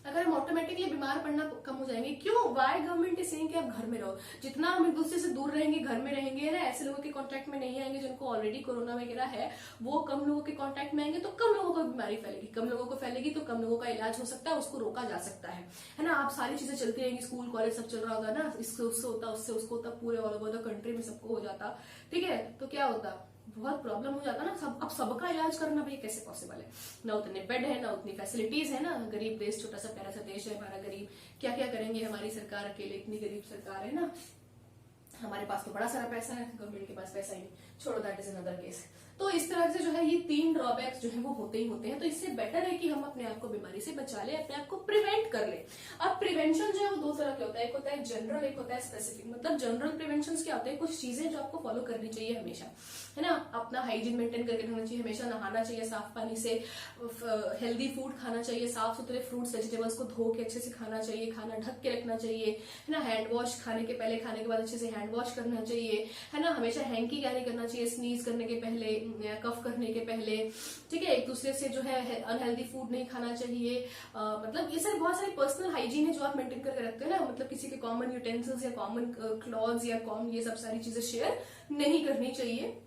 अगर हम ऑटोमेटिकली बीमार पड़ना कम हो जाएंगे। क्यों? वाई गवर्नमेंट इज सेइंग कि आप घर में रहो, जितना हम एक दूसरे से दूर रहेंगे, घर में रहेंगे ना, ऐसे लोगों के कांटेक्ट में नहीं आएंगे जिनको ऑलरेडी कोरोना वगैरह है, वो कम लोगों के कांटेक्ट में आएंगे तो कम लोगों को बीमारी फैलेगी, कम लोगों को फैलेगी तो कम लोगों का इलाज हो सकता है, उसको रोका जा सकता है ना। आप सारी चीजें चलती रहेंगी, स्कूल कॉलेज सब चल रहा होगा ना, इससे उससे होता, उससे उसको होता, पूरे ऑल ओवर द कंट्री में सबको हो जाता, ठीक है। तो क्या होता, बहुत प्रॉब्लम हो जाता ना। अब सबका इलाज करना भाई कैसे पॉसिबल है, ना उतने बेड है, ना उतनी फैसिलिटीज है ना, गरीब देश, छोटा सा प्यारा सा देश है हमारा, गरीब क्या क्या करेंगे, हमारी सरकार अकेले इतनी गरीब सरकार है ना, हमारे पास तो बड़ा सारा पैसा है, गवर्नमेंट के पास पैसा ही नहीं, छोड़ो, दैट इज अनदर केस। तो इस तरह से जो है ये 3 ड्रॉबैक्स जो है वो होते ही होते हैं। तो इससे बेटर है कि हम अपने आप को बीमारी से बचा ले, अपने आप को प्रिवेंट कर ले। अब प्रिवेंशन जो है वो 2 तरह के होता है, एक होता है जनरल, एक होता है स्पेसिफिक। मतलब जनरल प्रिवेंशन क्या होते हैं, कुछ चीजें जो आपको फॉलो करनी चाहिए हमेशा, है ना, अपना हाइजीन मेंटेन करके रखना चाहिए, हमेशा नहाना चाहिए साफ पानी से, हेल्दी फूड खाना चाहिए, साफ सुथरे फ्रूट्स वेजिटेबल्स को धो के अच्छे से खाना चाहिए, खाना ढक के रखना चाहिए, है ना, हैंड वॉश खाने के पहले, खाने के बाद अच्छे से हैंड वॉश करना चाहिए, है ना, हमेशा हैंकी कैरी करना चाहिए स्नीज करने के पहले, कफ करने के पहले, ठीक है। एक दूसरे से जो है अनहेल्दी फूड नहीं खाना चाहिए। मतलब ये सारे बहुत सारे पर्सनल हाइजीन है जो आप मेंटेन करके रखते हैं ना, मतलब किसी के कॉमन यूटेंसिल्स या कॉमन क्लॉथ्स या ये सब सारी चीजें शेयर नहीं करनी चाहिए।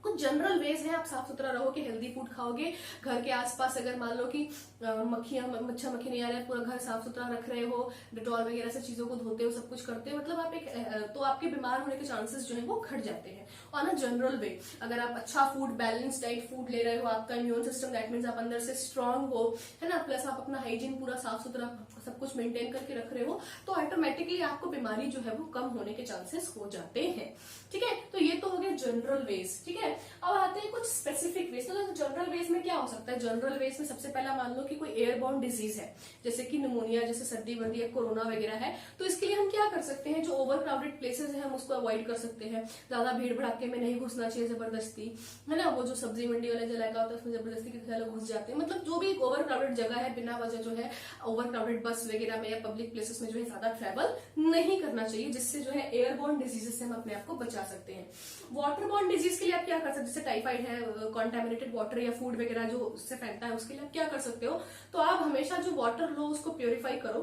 कुछ जनरल वेज है, आप साफ सुथरा रहो कि हेल्दी फूड खाओगे। घर के आसपास अगर मान लो कि मच्छर मक्खी नहीं आ रहा है, पूरा घर साफ सुथरा रख रहे हो, डेटॉल वगैरह से चीजों को धोते हो, सब कुछ करते हो, मतलब आप तो आपके बीमार होने के चांसेस जो है वो घट जाते हैं। ऑन अ जनरल वे अगर आप अच्छा फूड, बैलेंस डाइट फूड ले रहे हो, आपका इम्यून सिस्टम दैट मीन्स आप अंदर से स्ट्रांग हो, है ना, प्लस आप अपना हाइजीन पूरा साफ सुथरा सब कुछ मेंटेन करके रख रहे हो, तो ऑटोमेटिकली आपको बीमारी जो है वो कम होने के चांसेस हो जाते हैं, ठीक है। तो ये तो हो गया जनरल वेज, ठीक है। अब आते हैं कुछ स्पेसिफिक वेज। तो जनरल वेज में क्या हो सकता है? जनरल वेज में सबसे पहला मान लो कि कोई एयरबॉर्न डिजीज है, जैसे कि निमोनिया, जैसे सर्दी वर्दी या कोरोना वगैरह है, तो इसके लिए हम क्या कर सकते हैं? जो ओवर क्राउडेड प्लेसेस है हम उसको अवॉइड कर सकते हैं। ज्यादा भीड़ भड़ाके में नहीं घुसना चाहिए जबरदस्ती, है ना। वो जो सब्जी मंडी वाला जो इलाका होता है उसमें जबरदस्ती किसी लोग घुस जाते हैं, मतलब जो भी ओवर क्राउडेड जगह है बिना वजह जो है ओवर क्राउडेड बस वगैरह में या पब्लिक प्लेसेस में जो है ज्यादा ट्रेवल नहीं करना चाहिए, जिससे जो है एयरबॉर्न डिजीजेस से हम अपने आप को बचा सकते हैं। वाटरबॉर्न डिजीज के लिए आप क्या कर सकते हैं? जैसे टाइफाइड है, कॉन्टेमिनेटेड वाटर या फूड वगैरह जो उससे फैलता है, उसके लिए आप क्या कर सकते हो? तो आप हमेशा जो वाटर लो उसको प्योरीफाई करो,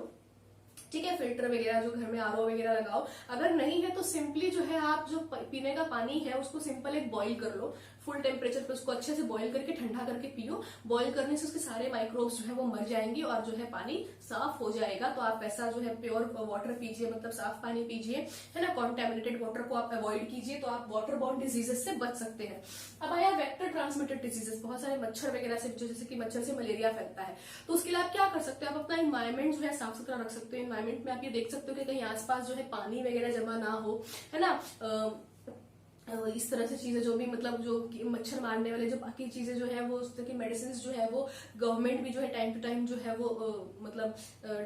ठीक है। फिल्टर वगैरह जो घर में आरओ वगैरह लगाओ। अगर नहीं है तो सिंपली जो है आप जो पीने का पानी है उसको सिंपल एक बॉईल कर लो, फुल टेम्परेचर पे उसको अच्छे से बॉईल करके ठंडा करके पियो। बॉईल करने से उसके सारे माइक्रोब्स जो है वो मर जाएंगे और जो है पानी साफ हो जाएगा। तो आप ऐसा जो है प्योर वाटर पीजिए, मतलब साफ पानी पीजिए, है ना। कॉन्टेमिनेटेड वाटर को आप अवॉइड कीजिए, तो आप वाटर बॉर्न डिजीजेस से बच सकते हैं। अब आया वेक्टर ट्रांसमिटेड डिजीजेस, बहुत सारे मच्छर वगैरह से, जैसे कि मच्छर से मलेरिया फैलता है, तो उसके लिए आप क्या कर सकते हो? आप अपना इन्वायरमेंट जो है साफ सुथरा रख सकते हो। इन्वायरमेंट में आप ये देख सकते हो कि कहीं आसपास जो है पानी वगैरह जमा ना हो, है ना। इस तरह से चीजें जो भी मतलब जो मच्छर मारने वाले जो बाकी चीजें जो है वो उस तरह की मेडिसिन जो है वो गवर्नमेंट भी जो है टाइम टू टाइम जो है वो मतलब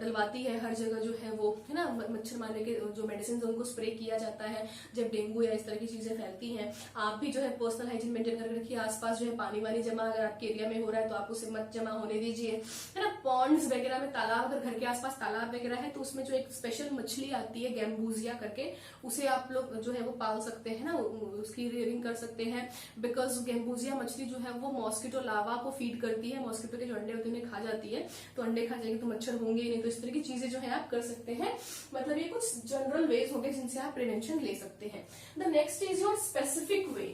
डलवाती है हर जगह जो है वो, है ना। मच्छर मारने के जो मेडिसिन उनको स्प्रे किया जाता है जब डेंगू या इस तरह की चीजें फैलती हैं। आप भी जो है पर्सनल हाइजीन मेंटेन करके रखिए। आसपास जो है पानी वानी जमा अगर आपके एरिया में हो रहा है तो आप उसे मत जमा होने दीजिए, है ना। पॉन्ड्स वगैरह में, तालाब, अगर घर के आसपास तालाब वगैरह है तो उसमें जो एक स्पेशल मछली आती है गैम्बूजिया करके, उसे आप लोग जो है वो पाल सकते हैं ना, उसकी रेयरिंग कर सकते हैं। बिकॉज गैम्बूजिया मछली जो है वो मॉस्किटो लार्वा को फीड करती है, मॉस्किटो के जो अंडे होते हैं उन्हें खा जाती है, तो अंडे खा जाएंगे तो मच्छर होंगे नहीं। तो इस तरह की चीजें जो है आप कर सकते हैं। मतलब ये कुछ जनरल वेज हो गए जिनसे आप प्रिवेंशन ले सकते हैं। The next is your specific way,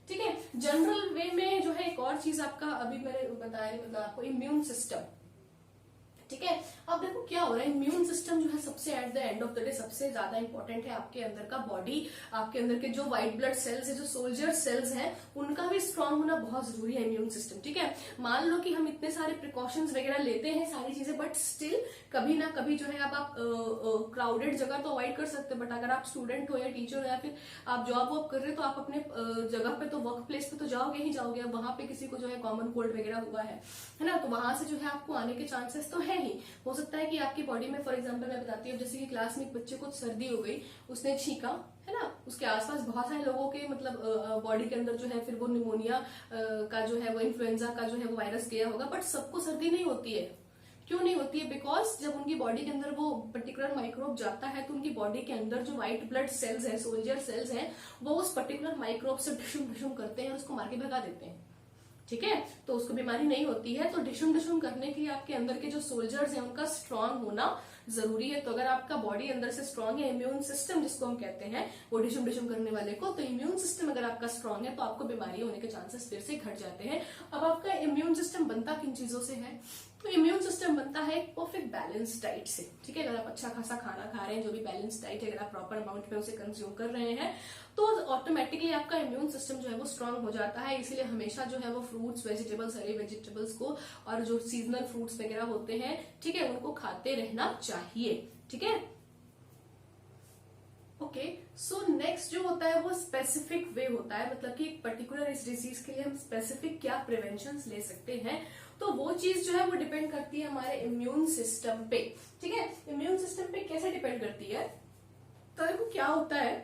ठीक है। जनरल वे में जो है एक और चीज आपका अभी मैंने बताया, मतलब आपको इम्यून सिस्टम, ठीक है। अब देखो क्या हो रहा है, इम्यून सिस्टम जो है सबसे at the end of the day सबसे ज्यादा इंपॉर्टेंट है। आपके अंदर का बॉडी, आपके अंदर के जो व्हाइट ब्लड सेल्स है, जो सोल्जर सेल्स हैं, उनका भी स्ट्रांग होना बहुत जरूरी है, इम्यून सिस्टम, ठीक है। मान लो कि हम इतने सारे प्रिकॉशंस वगैरह लेते हैं सारी चीजें, बट स्टिल कभी ना कभी जो है अब आप क्राउडेड जगह तो अवॉइड कर सकते हैं, बट अगर आप स्टूडेंट हो या टीचर हो या फिर आप जॉब वॉब कर रहे हो तो आप अपने जगह पे तो वर्क प्लेस पे तो जाओगे ही जाओगे। अब वहां पे किसी को जो है कॉमन कोल्ड वगैरह हुआ है ना, तो वहां से जो है आपको आने के चांसेस तो है ही। हो सकता है कि आपकी बॉडी में, फॉर एग्जांपल मैं बताती हूँ, जैसे कि क्लास में एक बच्चे को सर्दी हो गई, उसने छींका, है ना, उसके आसपास बहुत सारे लोगों के मतलब बॉडी के अंदर जो है फिर वो निमोनिया का जो है वो इन्फ्लुएंजा का जो है वो वायरस गया होगा, बट सबको सर्दी नहीं होती है। क्यों नहीं होती है? बिकॉज जब उनकी बॉडी के अंदर वो पर्टिकुलर माइक्रोब जाता है तो उनकी बॉडी के अंदर जो व्हाइट ब्लड सेल्स हैं, सोल्जर सेल्स हैं, वो उस पर्टिकुलर माइक्रोब से ढुशुम ढुशुम करते हैं और उसको मार के भगा देते हैं, ठीक है। तो उसको बीमारी नहीं होती है। तो डिशुम डिशुम करने के लिए आपके अंदर के जो सोल्जर्स हैं उनका स्ट्रांग होना जरूरी है। तो अगर आपका बॉडी अंदर से स्ट्रांग है, इम्यून सिस्टम जिसको हम कहते हैं, वो डिशुम डिशुम करने वाले को, तो इम्यून सिस्टम अगर आपका स्ट्रांग है तो आपको बीमारी होने के चांसेस फिर से घट जाते हैं। अब आपका इम्यून सिस्टम बनता किन चीजों से है? तो इम्यून सिस्टम बनता है एक परफेक्ट बैलेंस डाइट से, ठीक है। अगर आप अच्छा खासा खाना खा रहे हैं, जो भी बैलेंस डाइट है, अगर आप प्रॉपर अमाउंट में उसे कंज्यूम कर रहे हैं, तो ऑटोमेटिकली आपका इम्यून सिस्टम जो है वो स्ट्रांग हो जाता है। इसलिए हमेशा जो है वो फ्रूट्स, वेजिटेबल्स, हरे वेजिटेबल्स को और जो सीजनल फ्रूट्स वगैरह होते हैं, ठीक है, उनको खाते रहना चाहिए, ठीक है। ओके, सो नेक्स्ट जो होता है वो स्पेसिफिक वे होता है, मतलब कि एक पर्टिकुलर इस डिजीज के लिए हम स्पेसिफिक क्या प्रिवेंशन ले सकते हैं। तो वो चीज जो है वो डिपेंड करती है हमारे इम्यून सिस्टम पे, ठीक है। इम्यून सिस्टम पे कैसे डिपेंड करती है? तो देखो क्या होता है,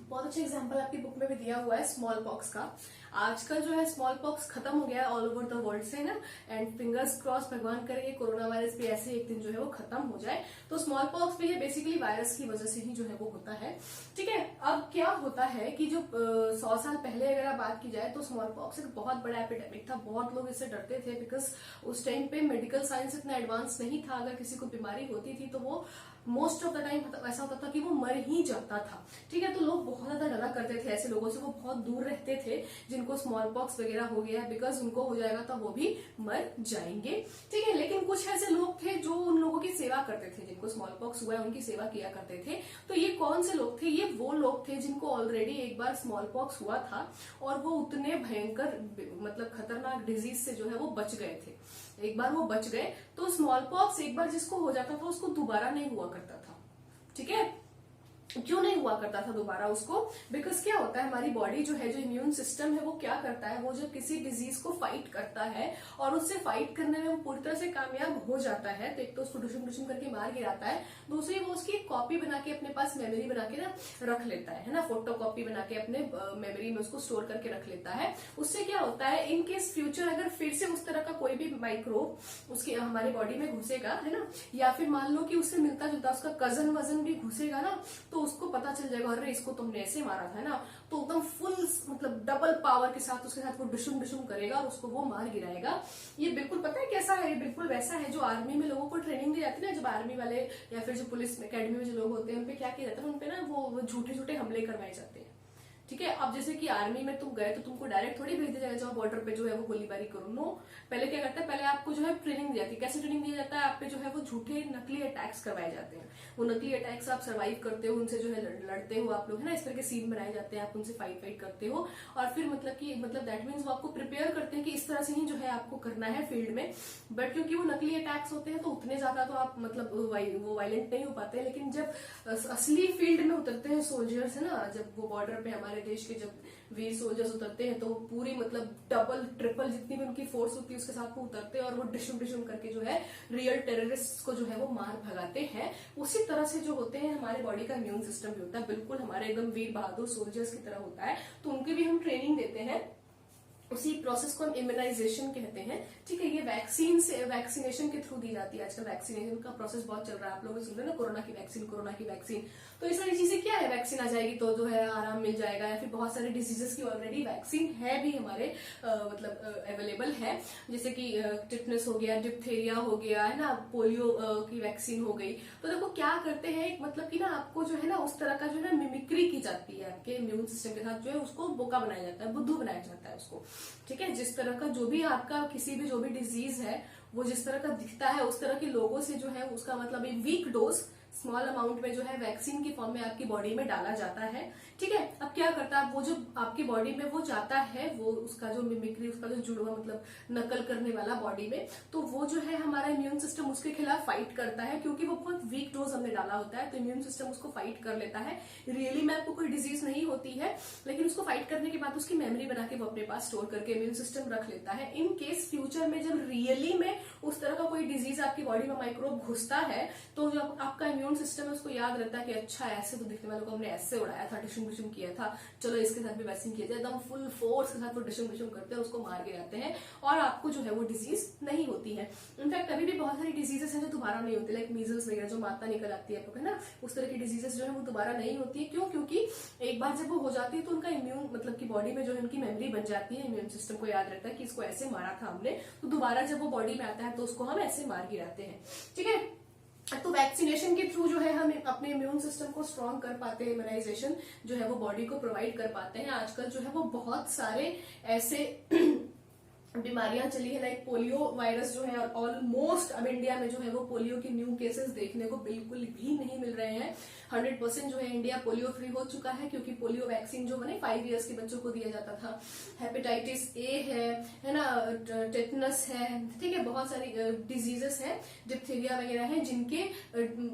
बहुत अच्छा एग्जांपल आपकी बुक में भी दिया हुआ है स्मॉल पॉक्स का। आजकल जो है स्मॉल पॉक्स खत्म हो गया है ऑल ओवर द वर्ल्ड से ना, एंड फिंगर्स क्रॉस, भगवान करे कि कोरोना वायरस भी ऐसे एक दिन जो है वो खत्म हो जाए। तो स्मॉल पॉक्स भी है बेसिकली वायरस की वजह से ही जो है वो होता है। ठीक है, अब क्या होता है कि जो 100 साल पहले अगर आप बात की जाए तो स्मॉल पॉक्स एक बहुत बड़ा एपिडेमिक था, बहुत लोग इससे डरते थे, बिकॉज उस टाइम पे मेडिकल साइंस इतना एडवांस नहीं था। अगर किसी को बीमारी होती थी तो वो मोस्ट ऑफ द टाइम ऐसा होता था कि वो मर ही जाता था। ठीक है, तो लोग बहुत ज्यादा डरा करते थे ऐसे लोगों से, वो बहुत दूर रहते थे जिनको स्मॉल पॉक्स वगैरह हो गया है, बिकॉज उनको हो जाएगा तो वो भी मर जाएंगे। ठीक है, लेकिन कुछ ऐसे लोग थे जो उन लोगों की सेवा करते थे, जिनको स्मॉल पॉक्स हुआ है उनकी सेवा किया करते थे। तो ये कौन से लोग थे? ये वो लोग थे जिनको ऑलरेडी एक बार स्मॉल पॉक्स हुआ था और वो उतने भयंकर मतलब खतरनाक डिजीज से जो है वो बच गए थे। एक बार वो बच गए तो स्मॉल पॉक्स एक बार जिसको हो जाता था उसको दोबारा नहीं हुआ करता था। ठीक है, क्यों नहीं हुआ करता था दोबारा उसको? बिकॉज क्या होता है, हमारी बॉडी जो है, जो इम्यून सिस्टम है, वो क्या करता है, वो जब किसी डिजीज को फाइट करता है और उससे फाइट करने में वो पूरी तरह से कामयाब हो जाता है तो एक तो उसको डुशुम डुशुम करके मार गिराता है, दूसरी वो उसकी कॉपी बना के अपने पास मेमोरी बना के ना रख लेता है ना, फोटो कॉपी बना के अपने मेमोरी में उसको स्टोर करके रख लेता है। उससे क्या होता है, इन केस फ्यूचर अगर फिर से उस तरह का कोई भी माइक्रोब उसकी हमारी बॉडी में घुसेगा, है ना, या फिर मान लो कि उससे मिलता जुलता उसका कजन वजन भी घुसेगा ना, तो उसको पता चल जाएगा, अरे इसको तुमने ऐसे मारा था ना, तो एकदम फुल मतलब डबल पावर के साथ उसके साथ वो डुशुम डुशुम करेगा और उसको वो मार गिराएगा। ये बिल्कुल पता है कैसा है, ये बिल्कुल वैसा है जो आर्मी में लोगों को ट्रेनिंग दी जाती है ना, जब आर्मी वाले या फिर जो पुलिस अकेडमी में जो लोग होते हैं उनपे क्या किया जाता है, उनपे ना वो झूठे झूठे हमले करवाए जाते हैं। ठीक है, अब जैसे कि आर्मी में तुम गए तो तुमको डायरेक्ट थोड़ी भेज दिया जाएगा जाओ बॉर्डर पे जो है वो गोलीबारी करो, नो। पहले क्या करता है, पहले आपको जो है ट्रेनिंग दी जाती है। कैसे ट्रेनिंग दिया जाता है? आप पे जो है वो झूठे नकली अटैक्स करवाए जाते हैं। वो नकली अटैक्स आप सर्वाइव करते हो, उनसे जो है लड़ते हो आप लोग, है ना, इस तरह के सीन बनाए जाते हैं, आप उनसे फाइट करते हो और फिर मतलब दैट मीन्स वो आपको प्रिपेयर करते हैं कि इस तरह से ही जो है आपको करना है फील्ड में। बट क्योंकि वो नकली अटैक्स होते हैं तो उतने ज्यादा तो आप मतलब वो वायलेंट नहीं हो पाते। लेकिन जब असली फील्ड में उतरते हैं सोल्जर्स, है ना, जब वो बॉर्डर पे हमारे देश के जब वीर सोल्जर्स उतरते हैं तो पूरी मतलब डबल ट्रिपल जितनी भी उनकी फोर्स होती है उसके साथ वो उतरते हैं और वो डिशुम डिशुम करके जो है रियल टेररिस्ट को जो है वो मार भगाते हैं। उसी तरह से जो होते हैं हमारे बॉडी का इम्यून सिस्टम भी होता है, बिल्कुल हमारे एकदम वीर बहादुर सोल्जर्स की तरह होता है। तो उनकी भी हम ट्रेनिंग देते हैं, उसी प्रोसेस को हम इम्यूनाइजेशन कहते हैं। ठीक है, ये वैक्सीनेशन के थ्रू दी जाती है। आजकल वैक्सीनेशन का प्रोसेस बहुत चल रहा है, आप लोग सुन रहे हैं ना, कोरोना की वैक्सीन। तो ये सारी चीजें क्या है, वैक्सीन आ जाएगी तो जो है आराम मिल जाएगा, या फिर बहुत सारे डिजीजेस की ऑलरेडी वैक्सीन है भी हमारे मतलब अवेलेबल है, जैसे कि टिटनेस हो गया, डिप्थेरिया हो गया, है ना, पोलियो की वैक्सीन हो गई। तो देखो क्या करते हैं, मतलब कि ना आपको जो है ना उस तरह का जो है ना मिमिक्री की जाती है, आपके इम्यून सिस्टम के साथ जो है उसको बोका बनाया जाता है, बुद्धू बनाया जाता है उसको। ठीक है, जिस तरह का जो भी आपका किसी भी जो भी डिजीज है वो जिस तरह का दिखता है उस तरह के लोगों से जो है उसका मतलब एक वीक डोज स्मॉल अमाउंट में जो है वैक्सीन की फॉर्म में आपकी बॉडी में डाला जाता है। ठीक है, अब क्या करता है, वो जो आपकी बॉडी में वो जाता है, वो उसका जो मिमिक्री, उसका जो जुड़वा मतलब नकल करने वाला बॉडी में, तो वो जो है हमारा इम्यून सिस्टम उसके खिलाफ फाइट करता है, क्योंकि वो बहुत वीक डोज हमने डाला होता है, तो इम्यून सिस्टम उसको फाइट कर लेता है। रियली में आपको कोई डिजीज नहीं होती है, लेकिन उसको फाइट करने के बाद उसकी मेमोरी बना के वो अपने पास स्टोर करके इम्यून सिस्टम रख लेता है। इन केस फ्यूचर में जब रियली में उस तरह का कोई डिजीज आपकी बॉडी में माइक्रोब घुसता है तो जो आपका इम्यून सिस्टम है उसको याद रहता है कि अच्छा ऐसे तो दिखने वालों को हमने ऐसे उड़ाया था, डिशुम डिशुम किया था, चलो इसके साथ भी वैक्सीन किया जाए, एकदम फुल फोर्स के साथ वो डिशुम डिशुम करते हैं, उसको मार के जाते हैं और आपको जो है वो डिजीज नहीं होती है। इनफैक्ट अभी भी बहुत सारी डिजीजेस हैं जो दोबारा नहीं होती, लाइक मीजल्स वगैरह जो माता निकल आती है, है ना, उस तरह की डिजीजेस जो है वो दोबारा नहीं होती है। क्यों? क्योंकि एक बार जब वो हो जाती है तो उनका इम्यून मतलब की बॉडी में जो है उनकी मेमोरी बन जाती है, इम्यून सिस्टम को याद रहता है कि इसको ऐसे मारा था हमने, तो दोबारा जब वो बॉडी में आता है तो उसको हम ऐसे मार गिराते हैं। ठीक है, तो वैक्सीनेशन के थ्रू जो है हम अपने इम्यून सिस्टम को स्ट्रॉन्ग कर पाते हैं, इम्यूनाइजेशन जो है वो बॉडी को प्रोवाइड कर पाते हैं। आजकल जो है वो बहुत सारे ऐसे बीमारियां चली है, लाइक पोलियो वायरस जो है ऑलमोस्ट अब इंडिया में जो है वो पोलियो के न्यू केसेस देखने को बिल्कुल भी नहीं मिल रहे हैं। 100% जो है इंडिया पोलियो फ्री हो चुका है, क्योंकि पोलियो वैक्सीन जो है 5 इयर्स के बच्चों को दिया जाता था। हेपेटाइटिस ए है ना, टेटनस है, ठीक है, बहुत सारी डिजीजेस हैं, डिप्थीरिया वगैरह हैं, जिनके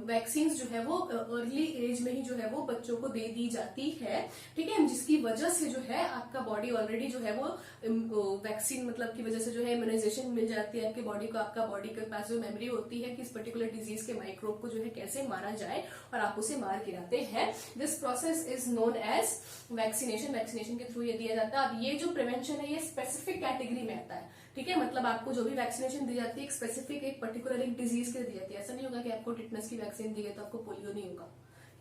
वैक्सीन जो है वो अर्ली एज में ही जो है वो बच्चों को दे दी जाती है। ठीक है, जिसकी वजह से जो है आपका बॉडी ऑलरेडी जो है वो वैक्सीन मतलब मतलब की वजह से जो है इम्यूनाइजेशन मिल जाती है आपके बॉडी को, आपका बॉडी के पास जो मेमोरी होती है कि इस पर्टिकुलर डिजीज के माइक्रोब को जो है कैसे मारा जाए और आप उसे मार गिराते हैं। This process is known as vaccination. Vaccination के थ्रू ये दिया जाता है। अब ये जो प्रिवेंशन है ये स्पेसिफिक कैटेगरी में आता है, ठीक है। मतलब आपको जो भी वैक्सीनेशन दी जाती है एक स्पेसिफिक एक पर्टिकुलर एक डिजीज के लिए दी जाती है। ऐसा नहीं होगा कि आपको टिटनेस की वैक्सीन दी गई तो आपको पोलियो नहीं होगा,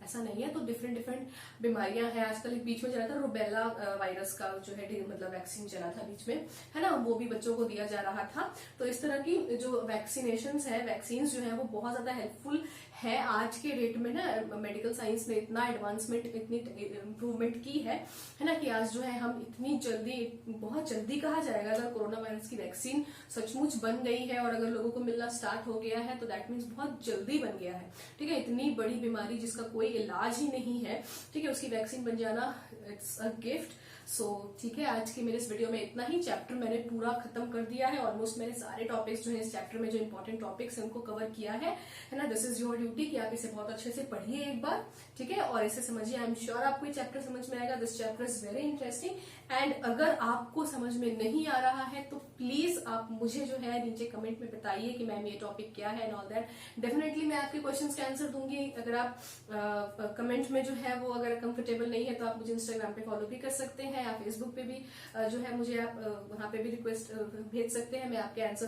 ऐसा नहीं है। तो डिफरेंट डिफरेंट बीमारियां हैं। आजकल बीच में चला था रुबेला वायरस का जो है मतलब वैक्सीन चला था बीच में, है ना, वो भी बच्चों को दिया जा रहा था। तो इस तरह की जो वैक्सीनेशन है, वैक्सीन जो है वो बहुत ज्यादा हेल्पफुल है। आज के डेट में ना मेडिकल साइंस ने इतना एडवांसमेंट, इतनी इम्प्रूवमेंट की है ना, कि आज जो है हम इतनी जल्दी, बहुत जल्दी कहा जाएगा, अगर कोरोना वायरस की वैक्सीन सचमुच बन गई है और अगर लोगों को मिलना स्टार्ट हो गया है तो दैट मीन्स बहुत जल्दी बन गया है, ठीक है। इतनी बड़ी बीमारी जिसका कोई इलाज ही नहीं है, ठीक है, उसकी वैक्सीन बन जाना इट्स अ गिफ्ट। सो ठीक है, आज की मेरे इस वीडियो में इतना ही। चैप्टर मैंने पूरा खत्म कर दिया है, ऑलमोस्ट मैंने सारे टॉपिक्स जो है इस चैप्टर में जो इंपॉर्टेंट टॉपिक्स हैं उनको कवर किया है ना। दिस इज योर ड्यूटी कि आप इसे बहुत अच्छे से पढ़िए एक बार, ठीक है, और इसे समझिए। आई एम श्योर आपको ये चैप्टर समझ में आएगा। This chapter is very interesting and अगर आपको समझ में नहीं आ रहा है तो प्लीज आप मुझे जो है नीचे कमेंट में बताइए कि मैम ये टॉपिक क्या है एंड ऑल दैट। डेफिनेटली मैं आपके क्वेश्चंस के आंसर दूंगी। अगर आप कमेंट में जो है वो अगर कंफर्टेबल नहीं है तो आप मुझे इंस्टाग्राम पे फॉलो भी कर सकते हैं या फेसबुक पे भी जो है मुझे आप वहां पे भी रिक्वेस्ट भेज सकते हैं। मैं आपके आंसर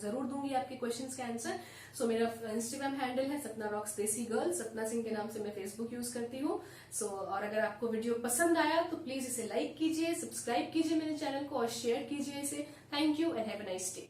जरूर दूंगी, आपके क्वेश्चंस के आंसर। सो मेरा इंस्टाग्राम हैंडल है सपना रॉक्स देसी गर्ल, सपना सिंह के नाम से मैं फेसबुक यूज करती हूँ। सो और अगर आपको वीडियो पसंद आया तो प्लीज इसे लाइक कीजिए, सब्सक्राइब कीजिए मेरे चैनल को और शेयर कीजिए इसे। Thank you and have a nice day.